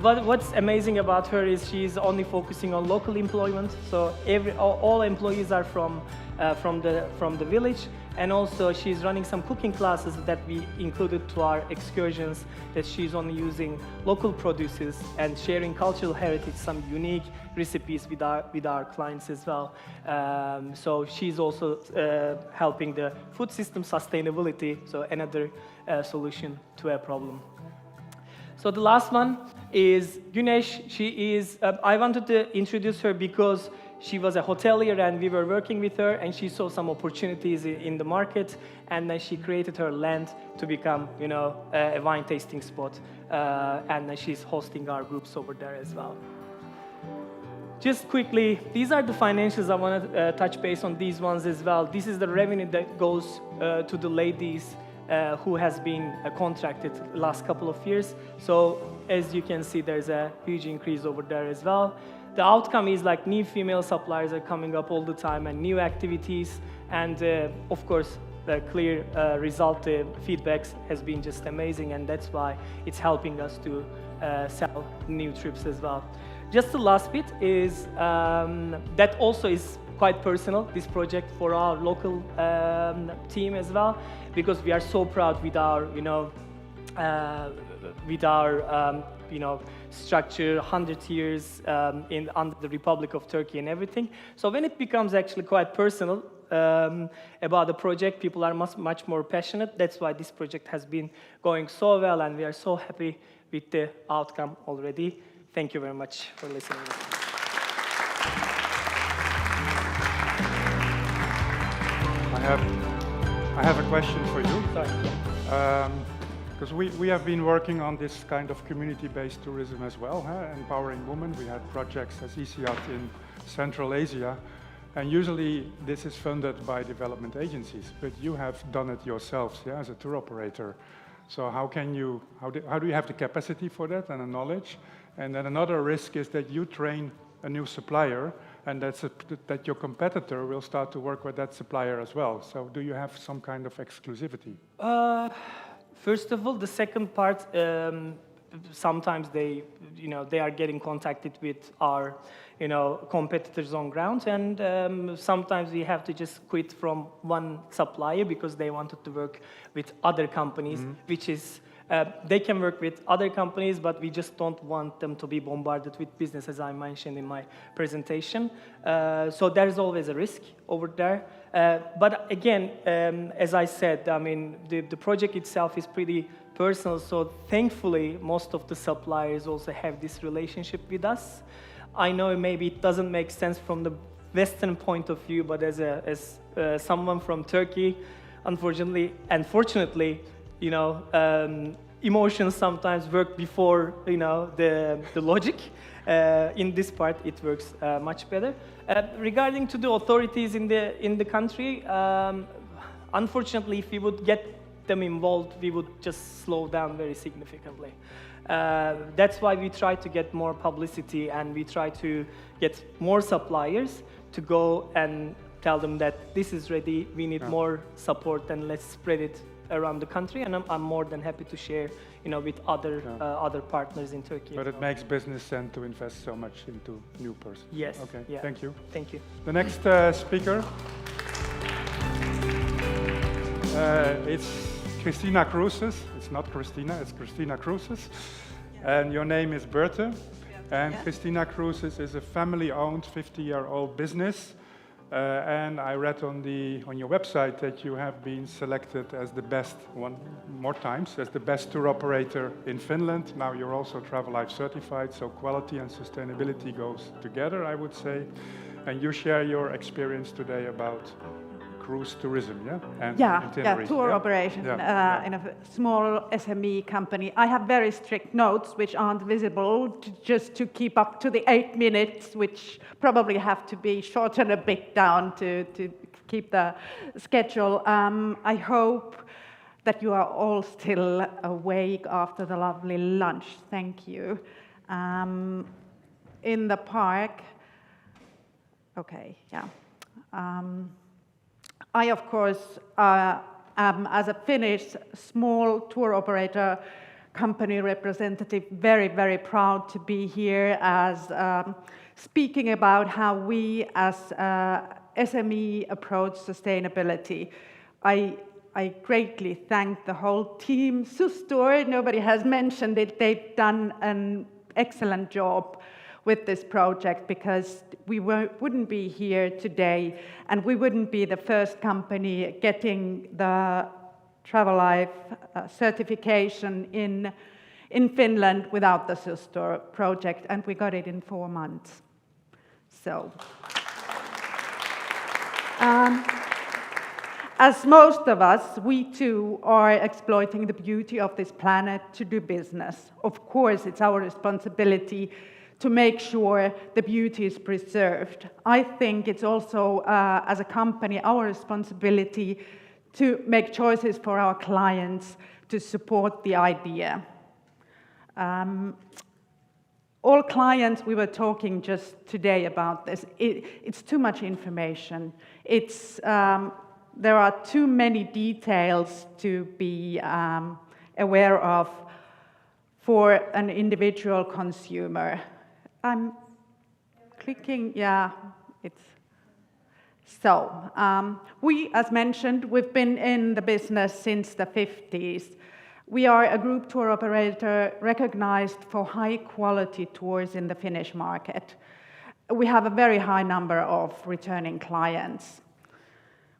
What's amazing about her is she's only focusing on local employment. So all employees are from the village, and also she's running some cooking classes that we included to our excursions. That she's only using local produces and sharing cultural heritage, some unique recipes with our clients as well. So she's also helping the food system sustainability. So another solution to a problem. So the last one is Güneş. She is, I wanted to introduce her because she was a hotelier and we were working with her, and she saw some opportunities in the market, and then she created her land to become, a wine tasting spot. And then she's hosting our groups over there as well. just quickly, these are the financials. I want to touch base on these ones as well. This is the revenue that goes to the ladies who has been contracted last couple of years. So as you can see, there's a huge increase over there as well. The outcome is like new female suppliers are coming up all the time and new activities. And of course, the clear result feedbacks has been just amazing. And that's why it's helping us to sell new trips as well. Just the last bit is that also is quite personal, this project for our local team as well, because we are so proud with our, structure, 100 years under the Republic of Turkey and everything. So when it becomes actually quite personal about the project, people are much more passionate. That's why this project has been going so well, and we are so happy with the outcome already. Thank you very much for listening. I have a question for you. Sorry. Because we have been working on this kind of community-based tourism as well, empowering women. We had projects as ECIAT in Central Asia, and usually this is funded by development agencies, but you have done it yourselves, as a tour operator. So how do you have the capacity for that and the knowledge? And then another risk is that you train a new supplier, and that your competitor will start to work with that supplier as well. So do you have some kind of exclusivity? First of all, the second part, sometimes they are getting contacted with our, competitors on ground, and sometimes we have to just quit from one supplier because they wanted to work with other companies, which is, they can work with other companies, but we just don't want them to be bombarded with business, as I mentioned in my presentation. So there's always a risk over there. But again, as I said, I mean, the project itself is pretty personal, so thankfully, most of the suppliers also have this relationship with us. I know maybe it doesn't make sense from the Western point of view, but as someone from Turkey, unfortunately, and fortunately, emotions sometimes work before, the logic. In this part, it works much better. Regarding to the authorities in the country, unfortunately, if we would get them involved, we would just slow down very significantly. That's why we try to get more publicity, and we try to get more suppliers to go and tell them that this is ready, we need more support, and let's spread it around the country. And I'm more than happy to share, with other partners in Turkey. But it makes business sense to invest so much into new persons. Yes. Okay. Yeah. Thank you. Thank you. The next speaker, it's Kristina Cruises. It's not Kristina, it's Kristina Cruises. And your name is Birthe. And Kristina Cruises is a family-owned 50-year-old business. And I read on your website that you have been selected as the best, one more times, as the best tour operator in Finland. Now you're also Travelife certified, so quality and sustainability goes together, I would say. And you share your experience today about cruise tourism, and itineraries. Tour operation in a small SME company. I have very strict notes which aren't visible just to keep up to the 8 minutes, which probably have to be shortened a bit down to keep the schedule. I hope that you are all still awake after the lovely lunch. Thank you. In the park. Okay, I, of course, am, as a Finnish small tour operator company representative, very, very proud to be here as speaking about how we as SME approach sustainability. I greatly thank the whole team. SUSTOUR, nobody has mentioned it, they've done an excellent job with this project, because we wouldn't be here today, and we wouldn't be the first company getting the Travelife certification in Finland without the SUSTOUR project, and we got it in 4 months. So, as most of us, we too are exploiting the beauty of this planet to do business. Of course, it's our responsibility to make sure the beauty is preserved. I think it's also, as a company, our responsibility to make choices for our clients to support the idea. All clients, we were talking just today about this, it's too much information. There are too many details to be aware of for an individual consumer. I'm clicking, yeah, it's... So, we, as mentioned, we've been in the business since the 50s. We are a group tour operator recognized for high-quality tours in the Finnish market. We have a very high number of returning clients.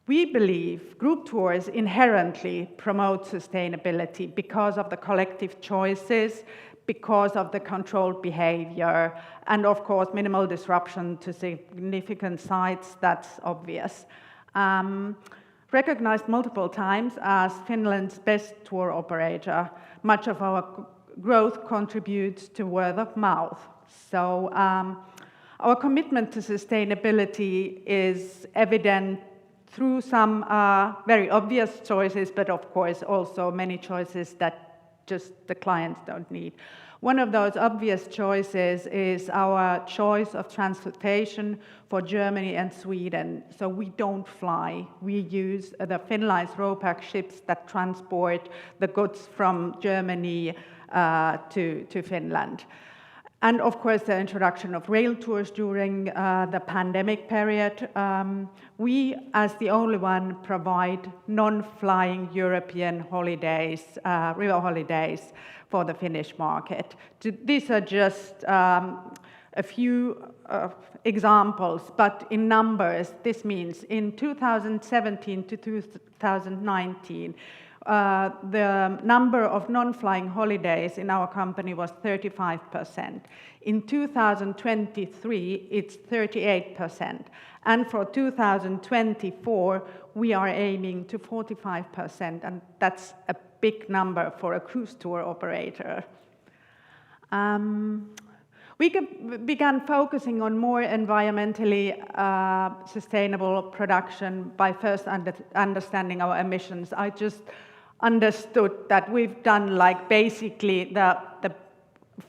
We believe group tours inherently promote sustainability because of the collective choices, because of the controlled behavior, and of course minimal disruption to significant sites, that's obvious. Recognized multiple times as Finland's best tour operator, much of our growth contributes to word of mouth. So our commitment to sustainability is evident through some very obvious choices, but of course also many choices that just the clients don't need. One of those obvious choices is our choice of transportation for Germany and Sweden. So we don't fly. We use the Finland's RoPax ships that transport the goods from Germany to Finland. And of course, the introduction of rail tours during the pandemic period. We, as the only one, provide non-flying European holidays, river holidays, for the Finnish market. These are just a few examples, but in numbers, this means in 2017 to 2019, the number of non-flying holidays in our company was 35%. In 2023, it's 38%. And for 2024, we are aiming to 45%, and that's a big number for a cruise tour operator. We began focusing on more environmentally sustainable production by first understanding our emissions. I just understood that we've done like basically the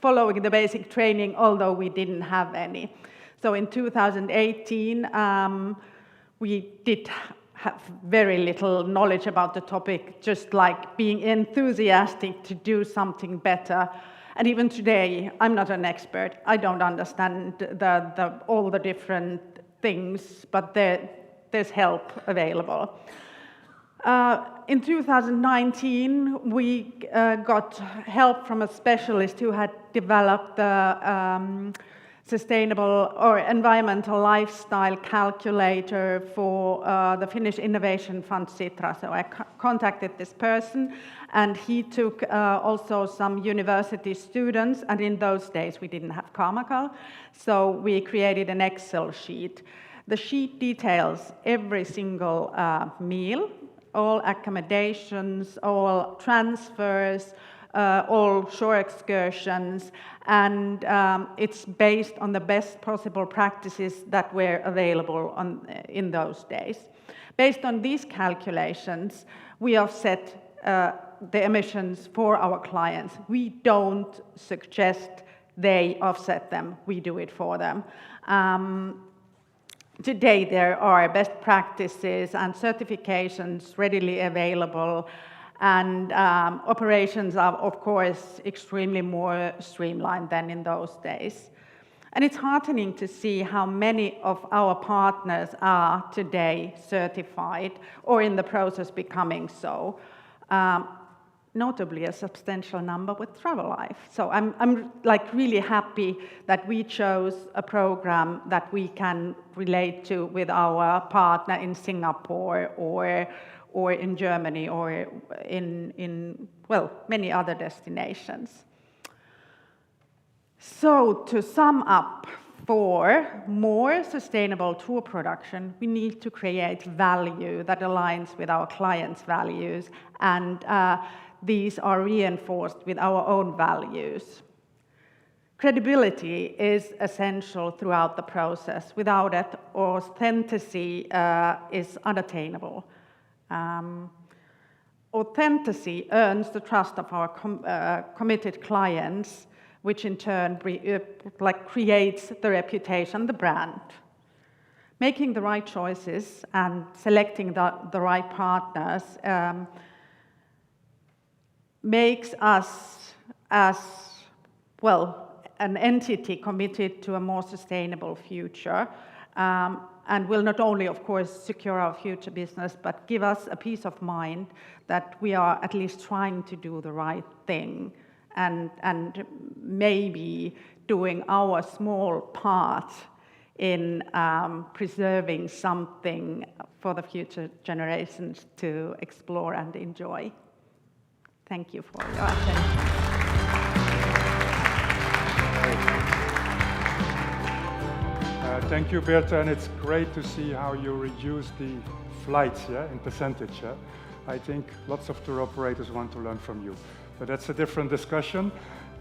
following the basic training, although we didn't have any. So in 2018, we did have very little knowledge about the topic, just like being enthusiastic to do something better. And even today, I'm not an expert. I don't understand all the different things, but there's help available. In 2019, we got help from a specialist who had developed the sustainable or environmental lifestyle calculator for the Finnish Innovation Fund Sitra. So I contacted this person, and he took also some university students, and in those days we didn't have Kamacal, so we created an Excel sheet. The sheet details every single meal, all accommodations, all transfers, all shore excursions, and it's based on the best possible practices that were available in those days. Based on these calculations, we offset the emissions for our clients. We don't suggest they offset them, we do it for them. Today there are best practices and certifications readily available, and operations are, of course, extremely more streamlined than in those days. And it's heartening to see how many of our partners are today certified or in the process becoming so. Notably a substantial number with Travelife. So I'm like really happy that we chose a program that we can relate to with our partner in Singapore or in Germany or in well, many other destinations. So to sum up, for more sustainable tour production, we need to create value that aligns with our clients' values, and these are reinforced with our own values. credibility is essential throughout the process. Without it, authenticity is unattainable. Authenticity earns the trust of our committed clients, which in turn creates the reputation, the brand. Making the right choices and selecting the right partners makes us as, well, an entity committed to a more sustainable future, and will not only, of course, secure our future business, but give us a peace of mind that we are at least trying to do the right thing, and maybe doing our small part in preserving something for the future generations to explore and enjoy. Thank you for your attention. Thank you, Birthe, and it's great to see how you reduce the flights, in percentage. I think lots of tour operators want to learn from you, but that's a different discussion.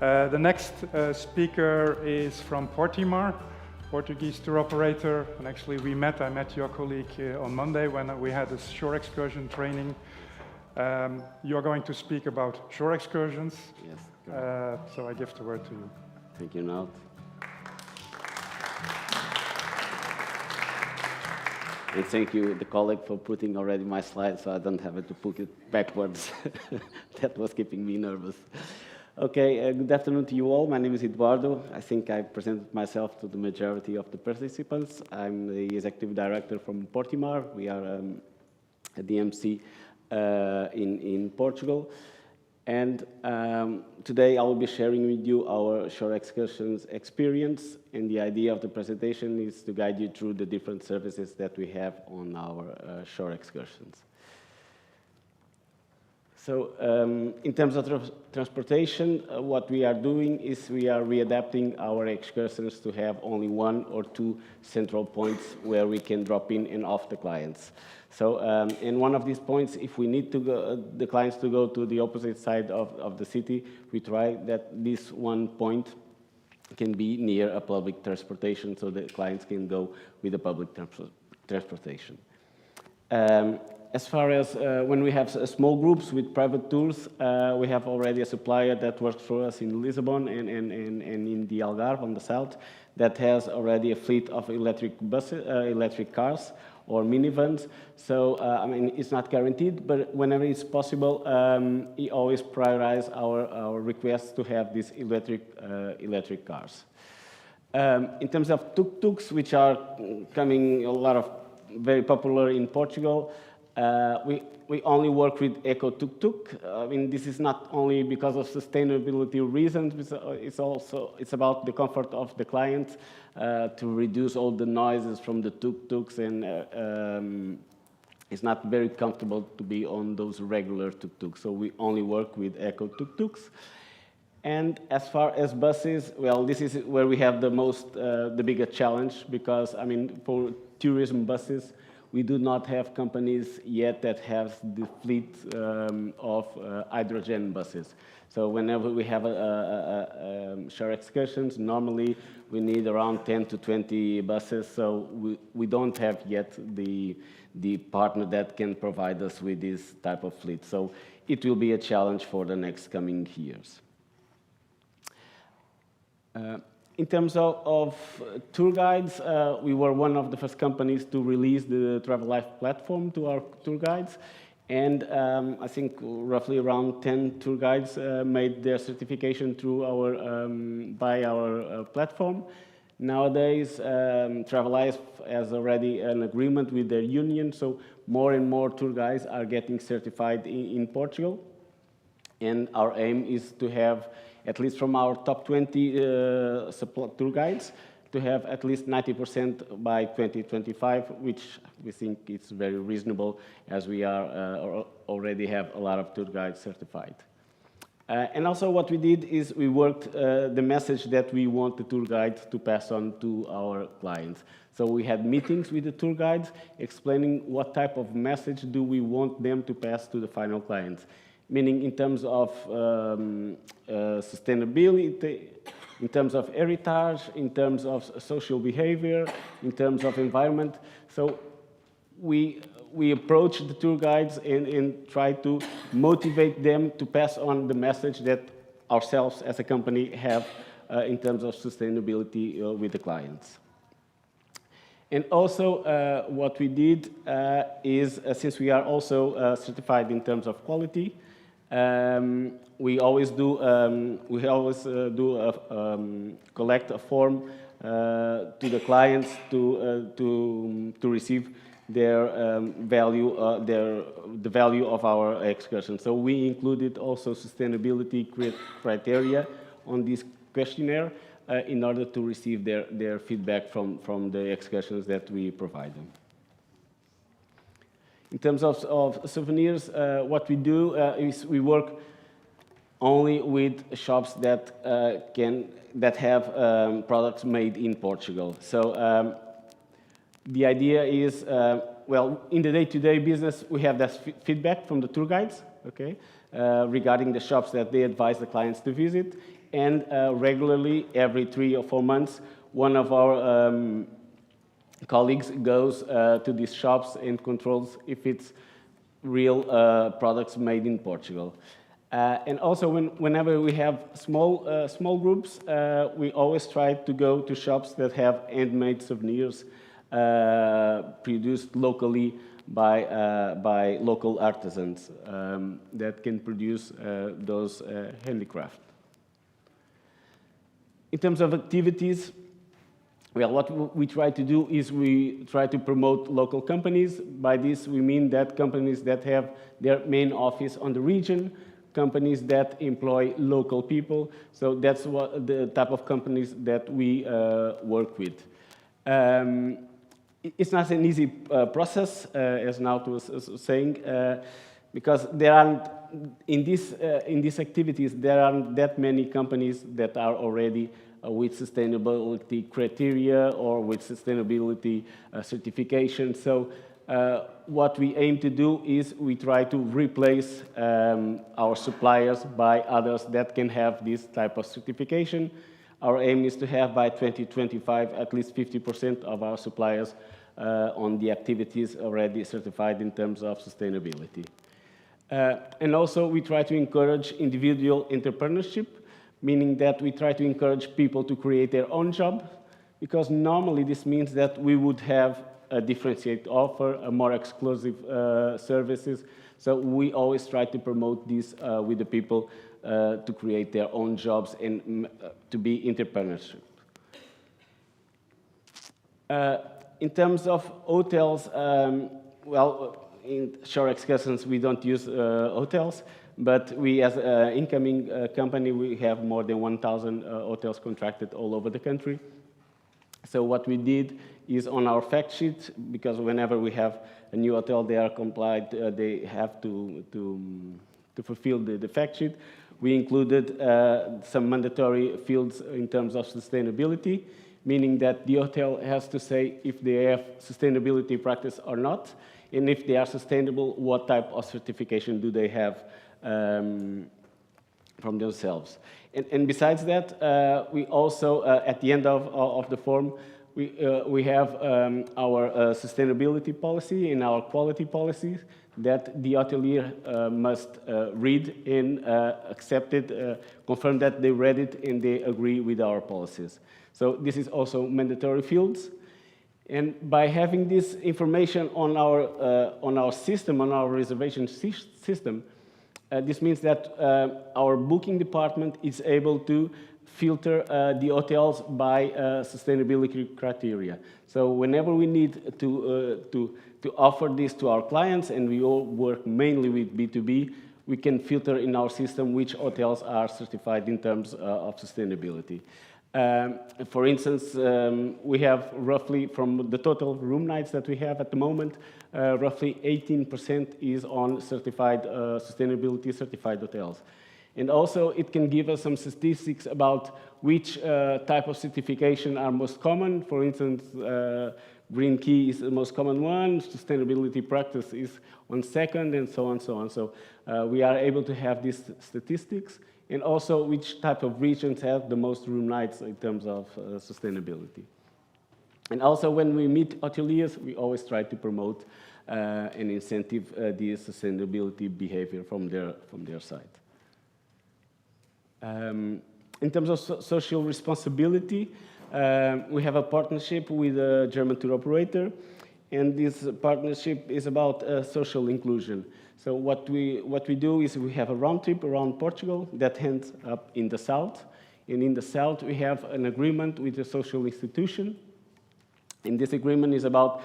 The next speaker is from Portimar, Portuguese tour operator, and actually I met your colleague on Monday when we had a shore excursion training. You're going to speak about shore excursions. Yes. So I give the word to you. Thank you, Naut. And thank you, the colleague, for putting already my slides so I don't have to put it backwards. That was keeping me nervous. Okay, good afternoon to you all. My name is Eduardo. I think I presented myself to the majority of the participants. I'm the executive director from Portimar. We are a DMC in Portugal. And today I will be sharing with you our shore excursions experience, and the idea of the presentation is to guide you through the different services that we have on our shore excursions. So in terms of transportation, what we are doing is we are readapting our excursions to have only 1 or 2 central points where we can drop in and off the clients. So in one of these points, if we need to go, the clients to go to the opposite side of the city, we try that this one point can be near a public transportation so the clients can go with the public transportation. As far as when we have small groups with private tours, we have already a supplier that works for us in Lisbon and in the Algarve on the south that has already a fleet of electric buses, electric cars or minivans. So, I mean, it's not guaranteed, but whenever it's possible, we always prioritize our requests to have these electric cars. In terms of tuk-tuks, which are coming a lot of very popular in Portugal, we only work with eco tuk-tuk. I mean, this is not only because of sustainability reasons, it's about the comfort of the client to reduce all the noises from the tuk-tuks, and it's not very comfortable to be on those regular tuk-tuks. So we only work with eco tuk-tuks. And as far as buses, well, this is where we have the biggest challenge, because, I mean, for tourism buses, we do not have companies yet that have the fleet of hydrogen buses. So whenever we have shore excursions, normally we need around 10 to 20 buses. So we don't have yet the partner that can provide us with this type of fleet. So it will be a challenge for the next coming years. In terms of tour guides, we were one of the first companies to release the Travelife platform to our tour guides. And I think roughly around 10 tour guides made their certification through by our platform. Nowadays, Travelife has already an agreement with their union, so more and more tour guides are getting certified in Portugal. And our aim is to have, at least from our top 20 tour guides, to have at least 90% by 2025, which we think is very reasonable, as we are already have a lot of tour guides certified. And also what we did is we worked the message that we want the tour guides to pass on to our clients. So we had meetings with the tour guides explaining what type of message do we want them to pass to the final clients. Meaning in terms of sustainability, in terms of heritage, in terms of social behavior, in terms of environment. So we approach the tour guides and try to motivate them to pass on the message that ourselves as a company have in terms of sustainability with the clients. And also what we did is, since we are also certified in terms of quality, we always do collect a form to the clients to receive their the value of our excursion. So we included also sustainability criteria on this questionnaire in order to receive their feedback from the excursions that we provide them. In terms of souvenirs, what we do is we work only with shops that have products made in Portugal. So the idea is, well, in the day-to-day business, we have that feedback from the tour guides, okay, regarding the shops that they advise the clients to visit. And regularly, every 3 or 4 months, one of our colleagues goes to these shops and controls if it's real products made in Portugal. And also, whenever we have small groups, we always try to go to shops that have handmade souvenirs produced locally by local artisans that can produce those handicraft. In terms of activities, well, what we try to do is we try to promote local companies. By this, we mean that companies that have their main office on the region, companies that employ local people. So that's what the type of companies that we work with. It's not an easy process, as Naut was saying, because there aren't, in these activities, there aren't that many companies that are already with sustainability criteria or with sustainability certification. So what we aim to do is we try to replace our suppliers by others that can have this type of certification. Our aim is to have by 2025 at least 50% of our suppliers on the activities already certified in terms of sustainability. And also we try to encourage individual entrepreneurship, meaning that we try to encourage people to create their own job, because normally this means that we would have a differentiated offer, a more exclusive services. So we always try to promote this with the people to create their own jobs and to be entrepreneurship. In terms of hotels, well, in shore excursions we don't use hotels, but we as an incoming company, we have more than 1,000 hotels contracted all over the country. So what we did is on our fact sheet, because whenever we have a new hotel, they are complied, they have to fulfill the fact sheet. We included some mandatory fields in terms of sustainability, meaning that the hotel has to say if they have sustainability practice or not, and if they are sustainable, what type of certification do they have from themselves. And besides that, we also, at the end of the form, we have our sustainability policy and our quality policies that the hotelier must read and accept it, confirm that they read it and they agree with our policies. So this is also mandatory fields. And by having this information on our system, on our reservation system, this means that our booking department is able to filter the hotels by sustainability criteria. So whenever we need to offer this to our clients, and we all work mainly with B2B, we can filter in our system which hotels are certified in terms of sustainability. For instance, we have roughly, from the total room nights that we have at the moment, roughly 18% is on certified, sustainability certified hotels. And also it can give us some statistics about which type of certification are most common. For instance, Green Key is the most common one, sustainability practice is on second, and so on, so on. So we are able to have these statistics, and also which type of regions have the most room nights in terms of sustainability. And also when we meet hoteliers, we always try to promote and incentive the sustainability behavior from their side. In terms of social responsibility, we have a partnership with a German tour operator, and this partnership is about social inclusion. So what we do is we have a round trip around Portugal that ends up in the south, and in the south we have an agreement with a social institution. And this agreement is about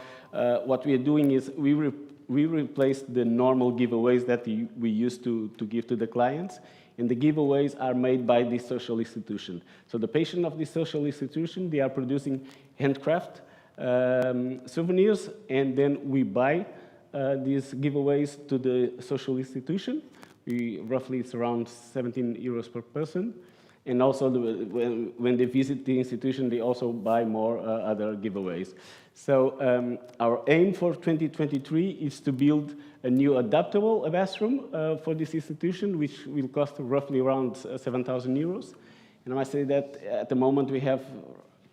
what we are doing is we replace the normal giveaways that we used to give to the clients, and the giveaways are made by this social institution. So the patient of this social institution, they are producing handcraft souvenirs, and then we buy these giveaways to the social institution. Roughly it's around 17 euros per person. And also, when they visit the institution, they also buy more other giveaways. So our aim for 2023 is to build a new adaptable bathroom for this institution, which will cost roughly around 7,000 euros. And I must say that at the moment we have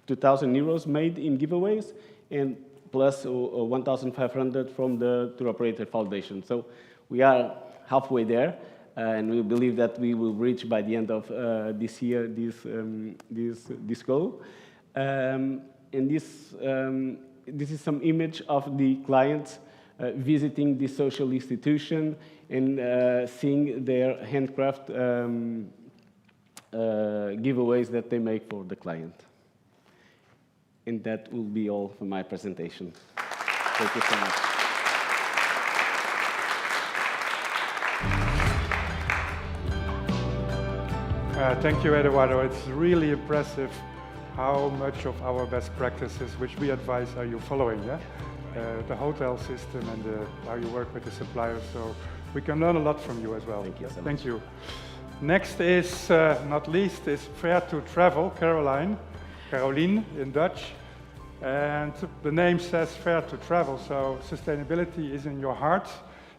2,000 euros made in giveaways, and plus 1,500 from the tour operator foundation. So we are halfway there. And we believe that we will reach by the end of this year this goal. And this is some image of the clients visiting the social institution and seeing their handcraft giveaways that they make for the client. And that will be all for my presentation. Thank you so much. Thank you, Eduardo. It's really impressive how much of our best practices, which we advise, are you following, yeah? The hotel system and how you work with the suppliers. So we can learn a lot from you as well. Thank you so much. Thank you. Next is, not least, is Fair to Travel, Caroline in Dutch. And the name says Fair to Travel, so sustainability is in your heart,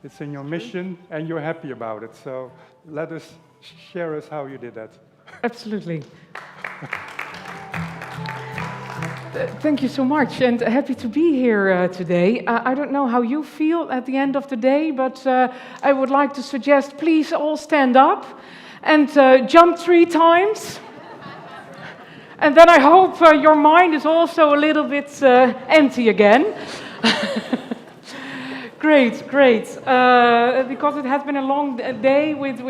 it's in your mission, and you're happy about it. So let us share us how you did that. Absolutely. Thank you so much, and happy to be here today. I don't know how you feel at the end of the day, but I would like to suggest please all stand up and jump 3 times. And then I hope your mind is also a little bit empty again. Great, great. Because it has been a long day with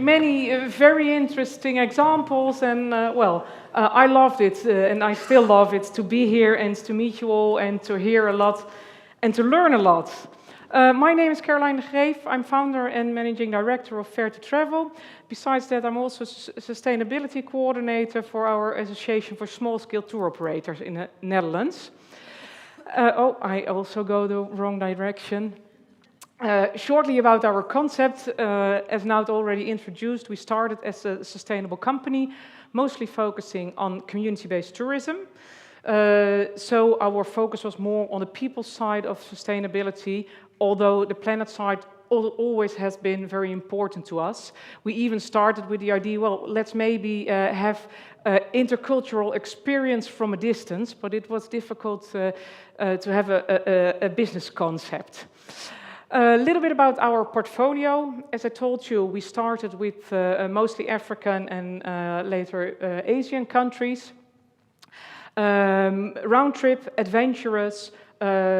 many very interesting examples, and I loved it, and I still love it to be here and to meet you all and to hear a lot and to learn a lot. My name is Caroline Greef. I'm founder and managing director of Fair to Travel. Besides that, I'm also sustainability coordinator for our Association for Small-Scale Tour Operators in the Netherlands. I also go the wrong direction. Shortly about our concept, as Naut already introduced, we started as a sustainable company, mostly focusing on community-based tourism. So our focus was more on the people side of sustainability, although the planet side always has been very important to us. We even started with the idea, well, let's maybe have intercultural experience from a distance, but it was difficult to have a business concept. A little bit about our portfolio. As I told you, we started with mostly African and later Asian countries. Round trip, adventurous,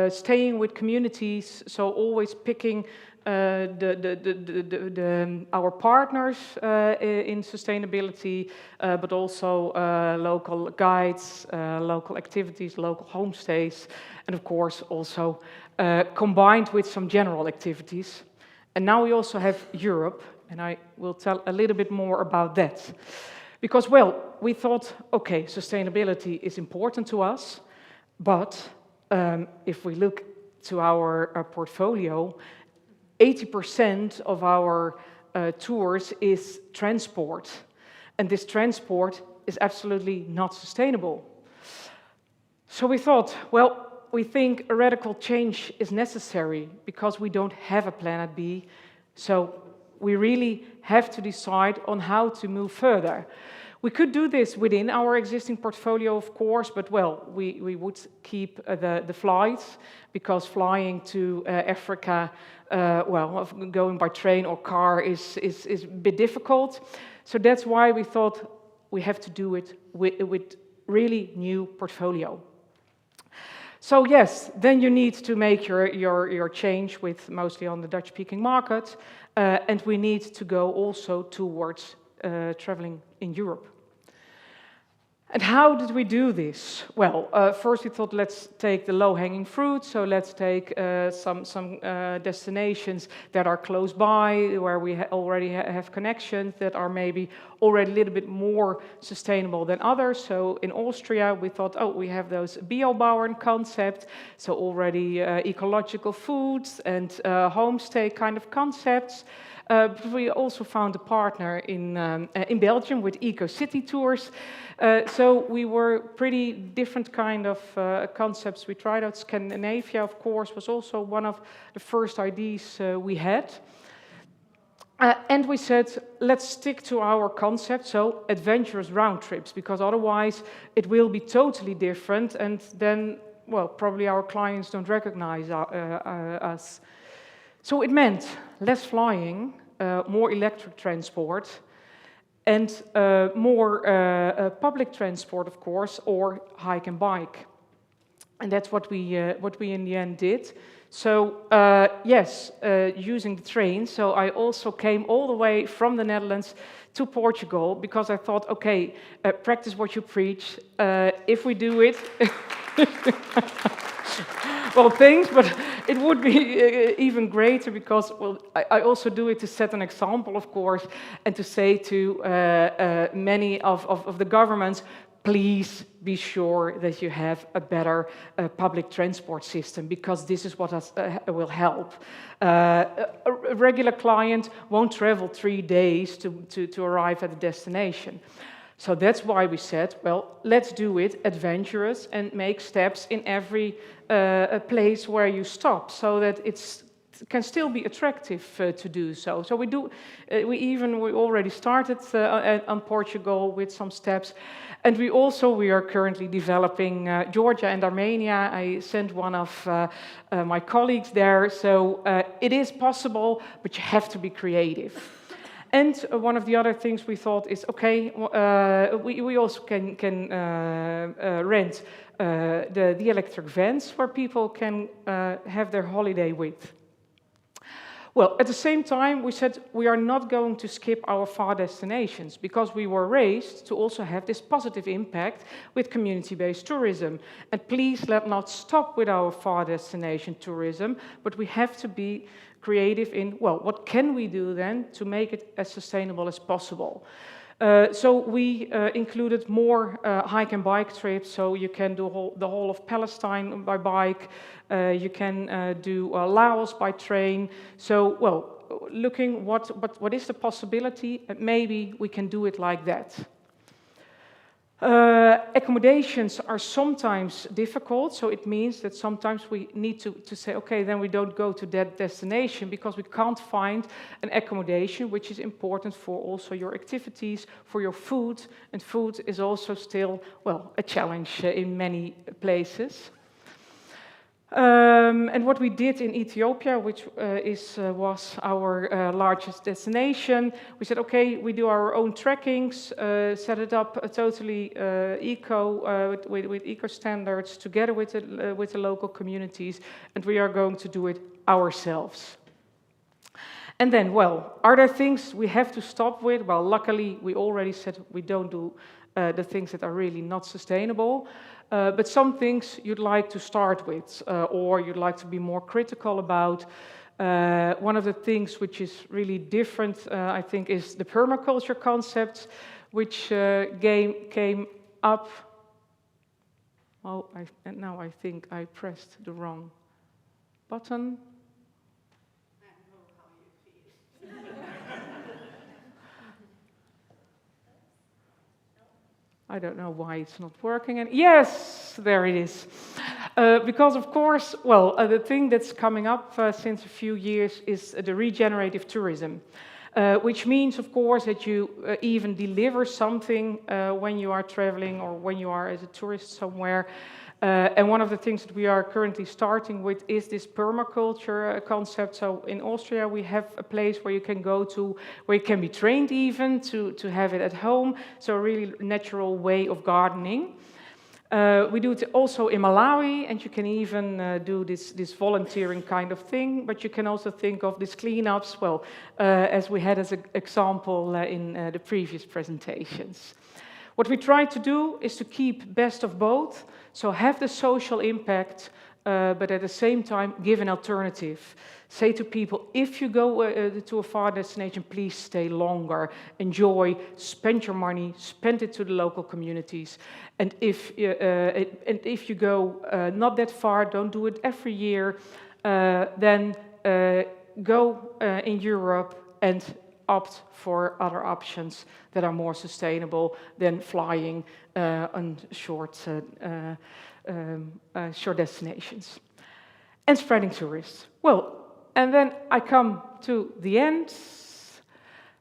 staying with communities, so always picking our partners in sustainability, but also local guides, local activities, local homestays, and of course also combined with some general activities. And now we also have Europe, and I will tell a little bit more about that. Because, well, we thought, okay, sustainability is important to us, but if we look to our portfolio, 80% of our tours is transport, and this transport is absolutely not sustainable. So we thought, well, we think a radical change is necessary because we don't have a planet B, so we really have to decide on how to move further. We could do this within our existing portfolio, of course, but well, we would keep the flights, because flying to Africa, well, going by train or car is a bit difficult. So that's why we thought we have to do it with really new portfolio. So yes, then you need to make your change with mostly on the Dutch-speaking market, and we need to go also towards traveling in Europe. And how did we do this? Well, first we thought, let's take the low-hanging fruit. So let's take some destinations that are close by, where we already have connections that are maybe already a little bit more sustainable than others. So in Austria, we thought, oh, we have those Biobauern concept, so already ecological foods and homestay kind of concepts. But we also found a partner in Belgium with Eco City Tours. So we were pretty different kind of concepts we tried out. Scandinavia, of course, was also one of the first ideas we had. And we said, let's stick to our concept, so adventurous round trips, because otherwise it will be totally different, and then, well, probably our clients don't recognize us. So it meant less flying, more electric transport, and more public transport, of course, or hike and bike. And that's what we in the end did. So yes, using the train. So I also came all the way from the Netherlands to Portugal, because I thought, okay, practice what you preach. If we do it, well, thanks, but it would be even greater, because, well, I also do it to set an example, of course, and to say to many of the governments, please be sure that you have a better public transport system, because this is what will help. A regular client won't travel 3 days to arrive at a destination. So that's why we said, well, let's do it adventurous and make steps in every place where you stop, so that it can still be attractive to do so. So we already started on Portugal with some steps, and we are currently developing Georgia and Armenia. I sent one of my colleagues there, so it is possible, but you have to be creative. And one of the other things we thought is, okay, we also can rent the electric vans where people can have their holiday with. Well, at the same time, we said we are not going to skip our far destinations, because we were raised to also have this positive impact with community-based tourism. And please let not stop with our far destination tourism, but we have to be creative in, well, what can we do then to make it as sustainable as possible? So we included more hike and bike trips, so you can do the whole of Palestine by bike, you can do Laos by train. So, well, looking what is the possibility, and maybe we can do it like that. Accommodations are sometimes difficult, so it means that sometimes we need to say, okay, then we don't go to that destination, because we can't find an accommodation which is important for also your activities, for your food, and food is also still, well, a challenge in many places. And what we did in Ethiopia, which was our largest destination, we said, okay, we do our own trekkings, set it up totally with eco standards, together with the local communities, and we are going to do it ourselves. And then, well, are there things we have to stop with? Well, luckily, we already said we don't do the things that are really not sustainable. But some things you'd like to start with, or you'd like to be more critical about. One of the things which is really different, I think, is the permaculture concept, which came up. Oh, now I think I pressed the wrong button. I don't know why it's not working. And yes, there it is. Because, of course, well, the thing that's coming up since a few years is the regenerative tourism. which means, of course, that you even deliver something when you are traveling or when you are as a tourist somewhere. And one of the things that we are currently starting with is this permaculture concept. So in Austria, we have a place where you can go to, where you can be trained even to have it at home. So a really natural way of gardening. We do it also in Malawi, and you can even do this volunteering kind of thing, but you can also think of these cleanups, well, as we had as an example in the previous presentations. What we try to do is to keep best of both, so have the social impact, but at the same time give an alternative. Say to people, if you go to a far destination, please stay longer, enjoy, spend your money, spend it to the local communities. And if you go not that far, don't do it every year, then go in Europe and opt for other options that are more sustainable than flying on short destinations. And spreading tourists. Well, and then I come to the end.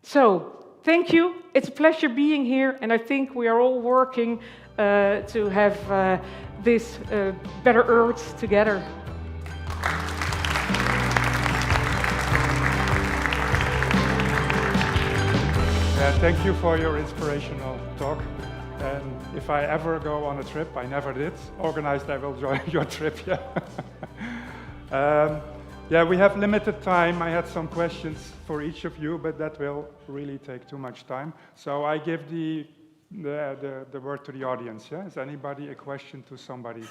So, thank you. It's a pleasure being here, and I think we are all working to have this better Earth together. Yeah, thank you for your inspirational talk. And if I ever go on a trip, I never did, organized, I will join your trip, yeah. Yeah, we have limited time. I had some questions for each of you, but that will really take too much time. So I give the word to the audience, yeah? Is anybody a question to somebody?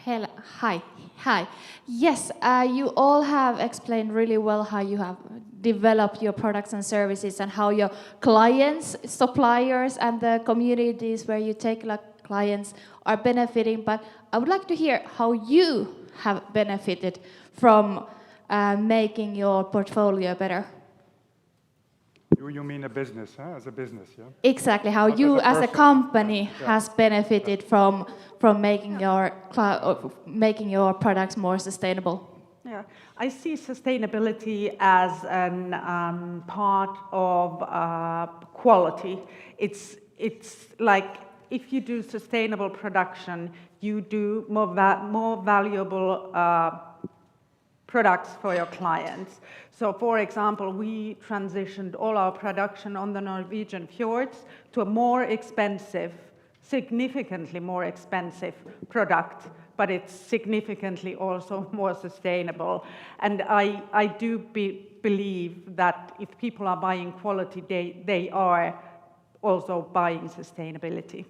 Hello. Hi. Yes, you all have explained really well how you have developed your products and services and how your clients, suppliers, and the communities where you take clients are benefiting. But I would like to hear how you have benefited from making your portfolio better. You mean a business, huh? As a business, yeah? Exactly, how Not you as a person. company Yeah. has benefited from making your products more sustainable. Yeah, I see sustainability as an part of quality. It's like if you do sustainable production, you do more valuable products for your clients. So, for example, we transitioned all our production on the Norwegian fjords to a more expensive, significantly more expensive product, but it's significantly also more sustainable. And I do believe that if people are buying quality, they are also buying sustainability.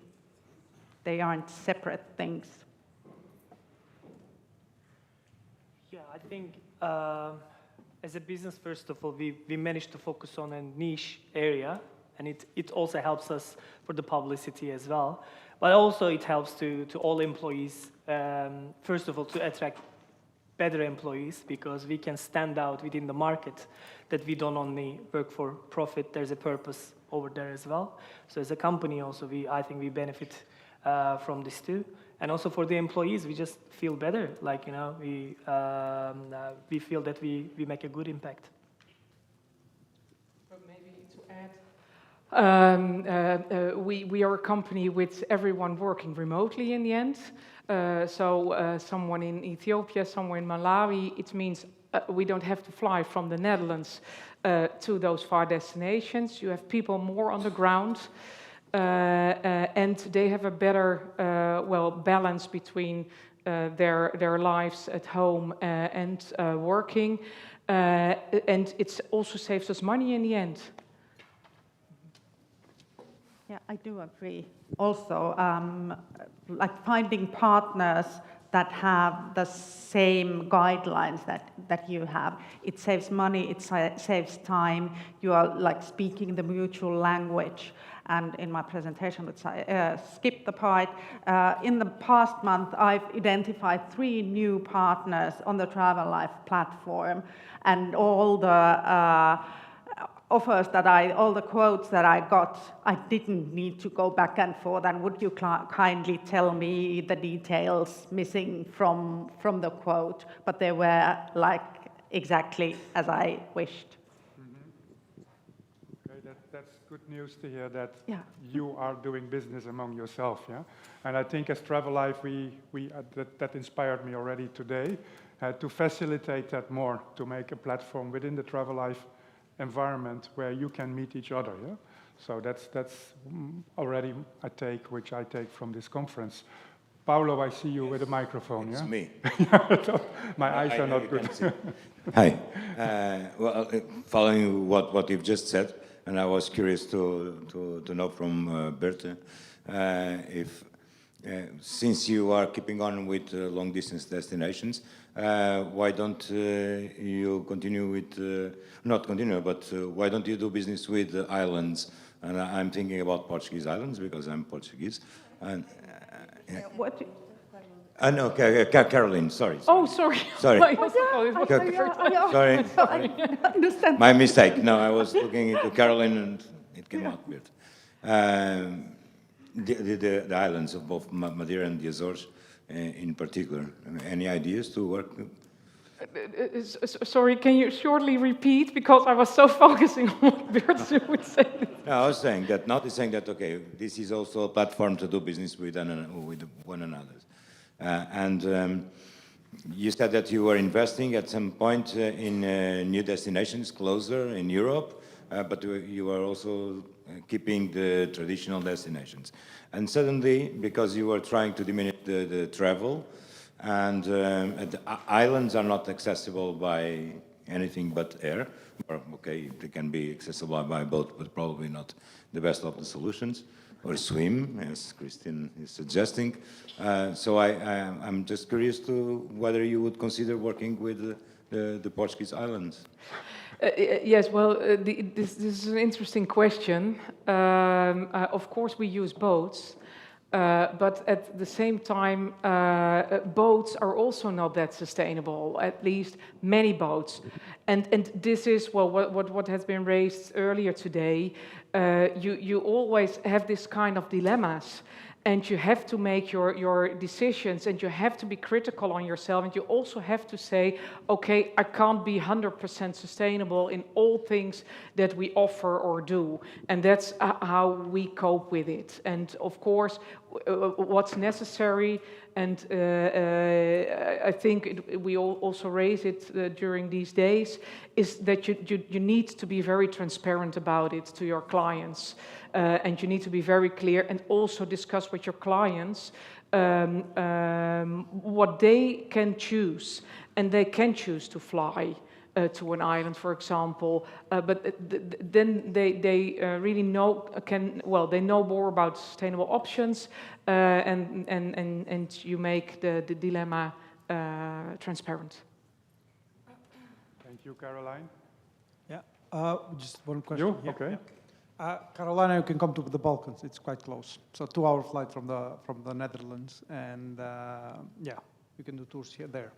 They aren't separate things. Yeah, I think as a business, first of all, we managed to focus on a niche area, and it also helps us for the publicity as well. But also it helps to all employees, first of all, to attract better employees, because we can stand out within the market, that we don't only work for profit, there's a purpose over there as well. So as a company also, I think we benefit from this too. And also for the employees, we just feel better. Like, you know, we feel that we make a good impact. But maybe to add, we are a company with everyone working remotely in the end. So someone in Ethiopia, someone in Malawi, it means we don't have to fly from the Netherlands to those far destinations. You have people more on the ground. And they have a better, balance between their lives at home and working, and it also saves us money in the end. Yeah, I do agree. Also, like finding partners that have the same guidelines that you have. It saves money, it saves time. You are like speaking the mutual language. And in my presentation, which I skipped the part, in the past month, I've identified 3 new partners on the Travelife platform, and all the offers all the quotes that I got, I didn't need to go back and forth, and would you kindly tell me the details missing from the quote? But they were like exactly as I wished. Okay, that's good news to hear that Yeah. you are doing business among yourself, yeah? And I think as Travelife, that inspired me already today to facilitate that more, to make a platform within the Travelife environment where you can meet each other, yeah? So that's already which I take from this conference. Paolo, I see you with a microphone, It's yeah? me. My eyes are not good. Hi. Well, following what you've just said, and I was curious to know from Birthe, if since you are keeping on with long distance destinations, why don't you continue with, not continue, but why don't you do business with islands? And I'm thinking about Portuguese islands because I'm Portuguese. And, What? no, Caroline, sorry. Oh, sorry. Sorry. I was Sorry. I understand. My mistake. No, I was looking into Caroline and it came out weird. The islands of both Madeira and the Azores in particular. Any ideas to work? Sorry, can you shortly repeat? Because I was so focusing on what Birthe would say. No, I was saying that, Naut is saying that, okay, this is also a platform to do business with one another. And you said that you were investing at some point in new destinations closer in Europe, but you are also keeping the traditional destinations. And suddenly, because you were trying to diminish the travel, and the islands are not accessible by anything but air, or okay, they can be accessible by boat, but probably not the best of the solutions, or swim, as Kristina is suggesting. So I'm just curious to whether you would consider working with the Portuguese islands. Yes, well, this is an interesting question. Of course, we use boats, but at the same time, boats are also not that sustainable, at least many boats. And this is, well, what has been raised earlier today. You always have this kind of dilemmas. And you have to make your decisions, and you have to be critical on yourself, and you also have to say, okay, I can't be 100% sustainable in all things that we offer or do. And that's how we cope with it. And of course, what's necessary, and I think we all also raise it during these days, is that you need to be very transparent about it to your clients. And you need to be very clear and also discuss with your clients what they can choose. And they can choose to fly to an island, for example, but then they really know, they know more about sustainable options, and you make the dilemma transparent. Thank you, Caroline. Yeah, just one question. You? Here. Okay. Carolina, you can come to the Balkans. It's quite close. So 2-hour flight from the Netherlands, and yeah, you can do tours there.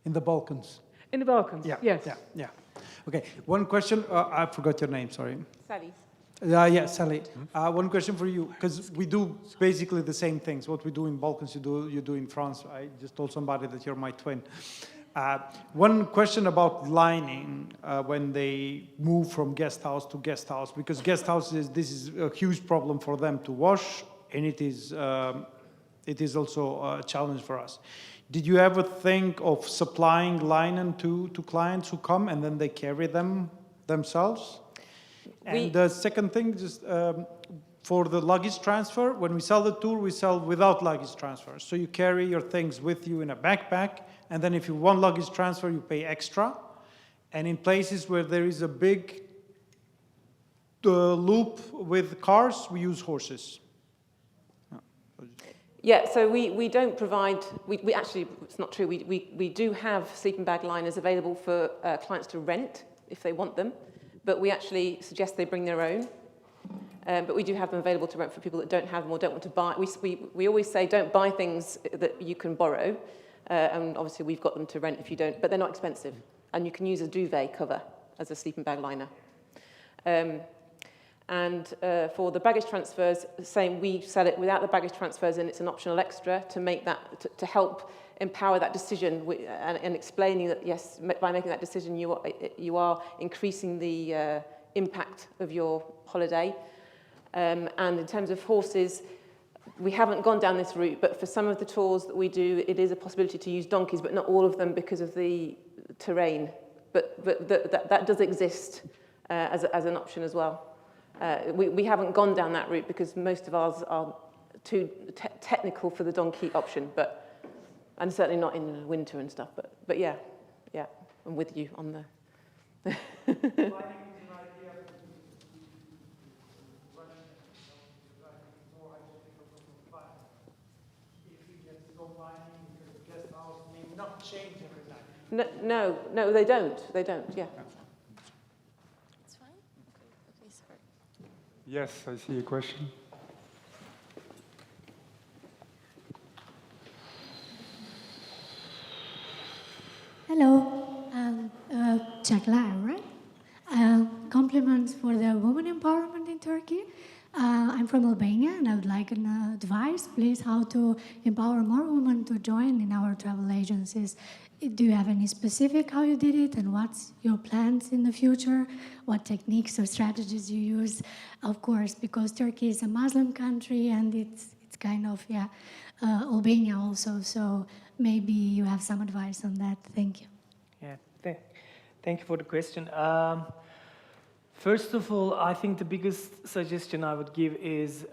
In the Balkans. In the Balkans, Yeah. yes. Yeah. Okay. One question. I forgot your name. Sorry. Sally. Yeah, Sally. One question for you, because we do basically the same things. What we do in Balkans, you do in France. I just told somebody that you're my twin. One question about lining when they move from guest house to guest house, because guest houses, this is a huge problem for them to wash, and it is also a challenge for us. Did you ever think of supplying linen to clients who come and then they carry them themselves? And the second thing, just for the luggage transfer, when we sell the tour, we sell without luggage transfer. So you carry your things with you in a backpack, and then if you want luggage transfer, you pay extra. And in places where there is a big loop with cars, we use horses. Yeah, so we don't provide, we actually, it's not true, we do have sleeping bag liners available for clients to rent if they want them, but we actually suggest they bring their own. But we do have them available to rent for people that don't have them or don't want to buy. We always say don't buy things that you can borrow, and obviously we've got them to rent if you don't, but they're not expensive. And you can use a duvet cover as a sleeping bag liner. And for the baggage transfers, same, we sell it without the baggage transfers, and it's an optional extra to make that, to help empower that decision and explaining that, yes, by making that decision, you are increasing the impact of your holiday. And in terms of horses, we haven't gone down this route, but for some of the tours that we do, it is a possibility to use donkeys, but not all of them because of the terrain. But that does exist as an option as well. We haven't gone down that route because most of ours are too technical for the donkey option, and certainly not in the winter and stuff. But yeah, I'm with you on the. No, they don't. They don't. Yeah. It's fine. Okay, sorry. Yes, I see a question. Hello, Çağlar, right? Compliments for the women empowerment in Turkey. I'm from Albania, and I would like an advice, please, how to empower more women to join in our travel agencies. Do you have any specific how you did it, and what's your plans in the future? What techniques or strategies you use? Of course, because Turkey is a Muslim country, and it's kind of, Albania also, so maybe you have some advice on that. Thank you. Yeah, thank you for the question. First of all, I think the biggest suggestion I would give is,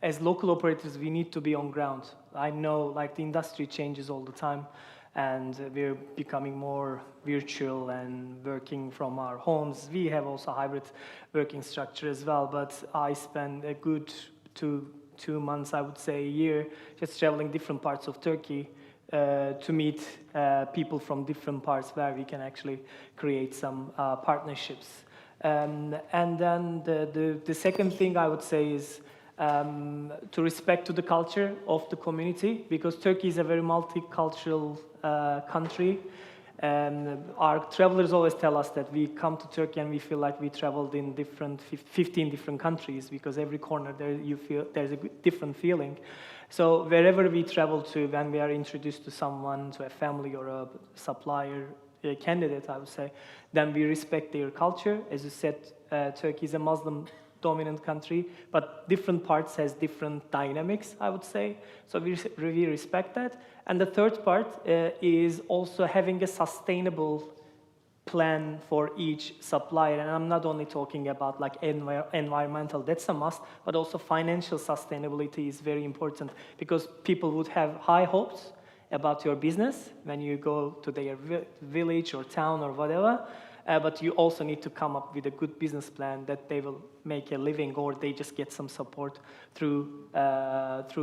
as local operators, we need to be on ground. I know, like, the industry changes all the time, and we're becoming more virtual and working from our homes. We have also a hybrid working structure as well, but I spend a good two months, I would say, a year, just traveling different parts of Turkey to meet people from different parts where we can actually create some partnerships. And then the second thing I would say is to respect to the culture of the community, because Turkey is a very multicultural country. And our travelers always tell us that we come to Turkey and we feel like we traveled in 15 different countries, because every corner there you feel there's a different feeling. So wherever we travel to, when we are introduced to someone, to a family or a supplier, a candidate, I would say, then we respect their culture. As you said, Turkey is a Muslim-dominant country, but different parts has different dynamics, I would say. So we respect that. And the third part is also having a sustainable plan for each supplier. And I'm not only talking about like environmental, that's a must, but also financial sustainability is very important, because people would have high hopes about your business when you go to their village or town or whatever, but you also need to come up with a good business plan that they will make a living, or they just get some support through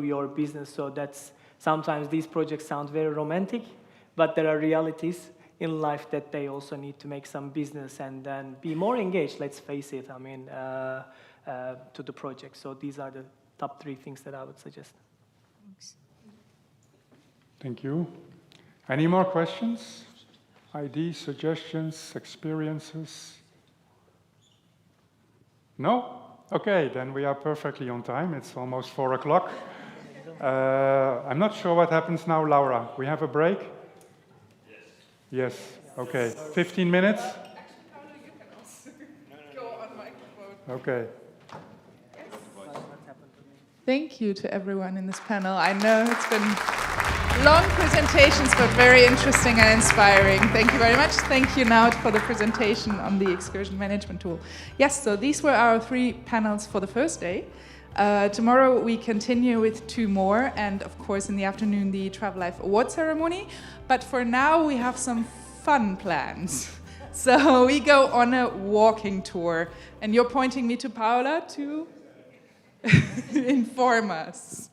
your business. So that's, sometimes these projects sound very romantic, but there are realities in life that they also need to make some business and then be more engaged, let's face it, I mean, to the project. So these are the top 3 things that I would suggest. Thanks. Thank you. Any more questions? Ideas, suggestions, experiences? No? Okay, then we are perfectly on time. It's almost 4 o'clock. I'm not sure what happens now, Laura. We have a break? Yes. Okay. 15 minutes? Actually, you can also go on microphone. Okay. Thank you to everyone in this panel. I know it's been long presentations, but very interesting and inspiring. Thank you very much. Thank you, Naut, for the presentation on the excursion management tool. Yes, so these were our 3 panels for the first day. Tomorrow we continue with 2 more, and of course in the afternoon the Travelife award ceremony. But for now we have some fun plans. So we go on a walking tour, and you're pointing me to Paola to inform us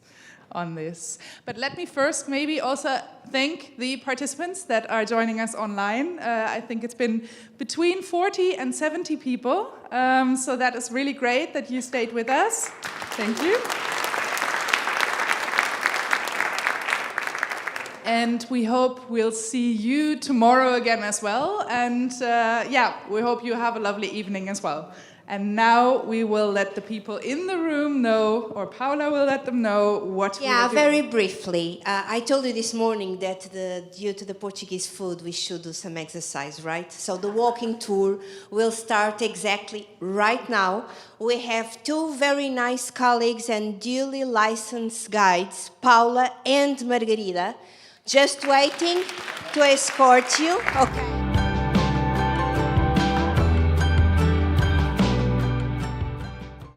on this. But let me first maybe also thank the participants that are joining us online. I think it's been between 40 and 70 people, so that is really great that you stayed with us. Thank you. And we hope we'll see you tomorrow again as well. And we hope you have a lovely evening as well. And now we will let the people in the room know, or Paula will let them know what we are doing. Very briefly. I told you this morning that due to the Portuguese food, we should do some exercise, right? So the walking tour will start exactly right now. We have two very nice colleagues and duly licensed guides, Paula and Margarida, just waiting to escort you. Okay.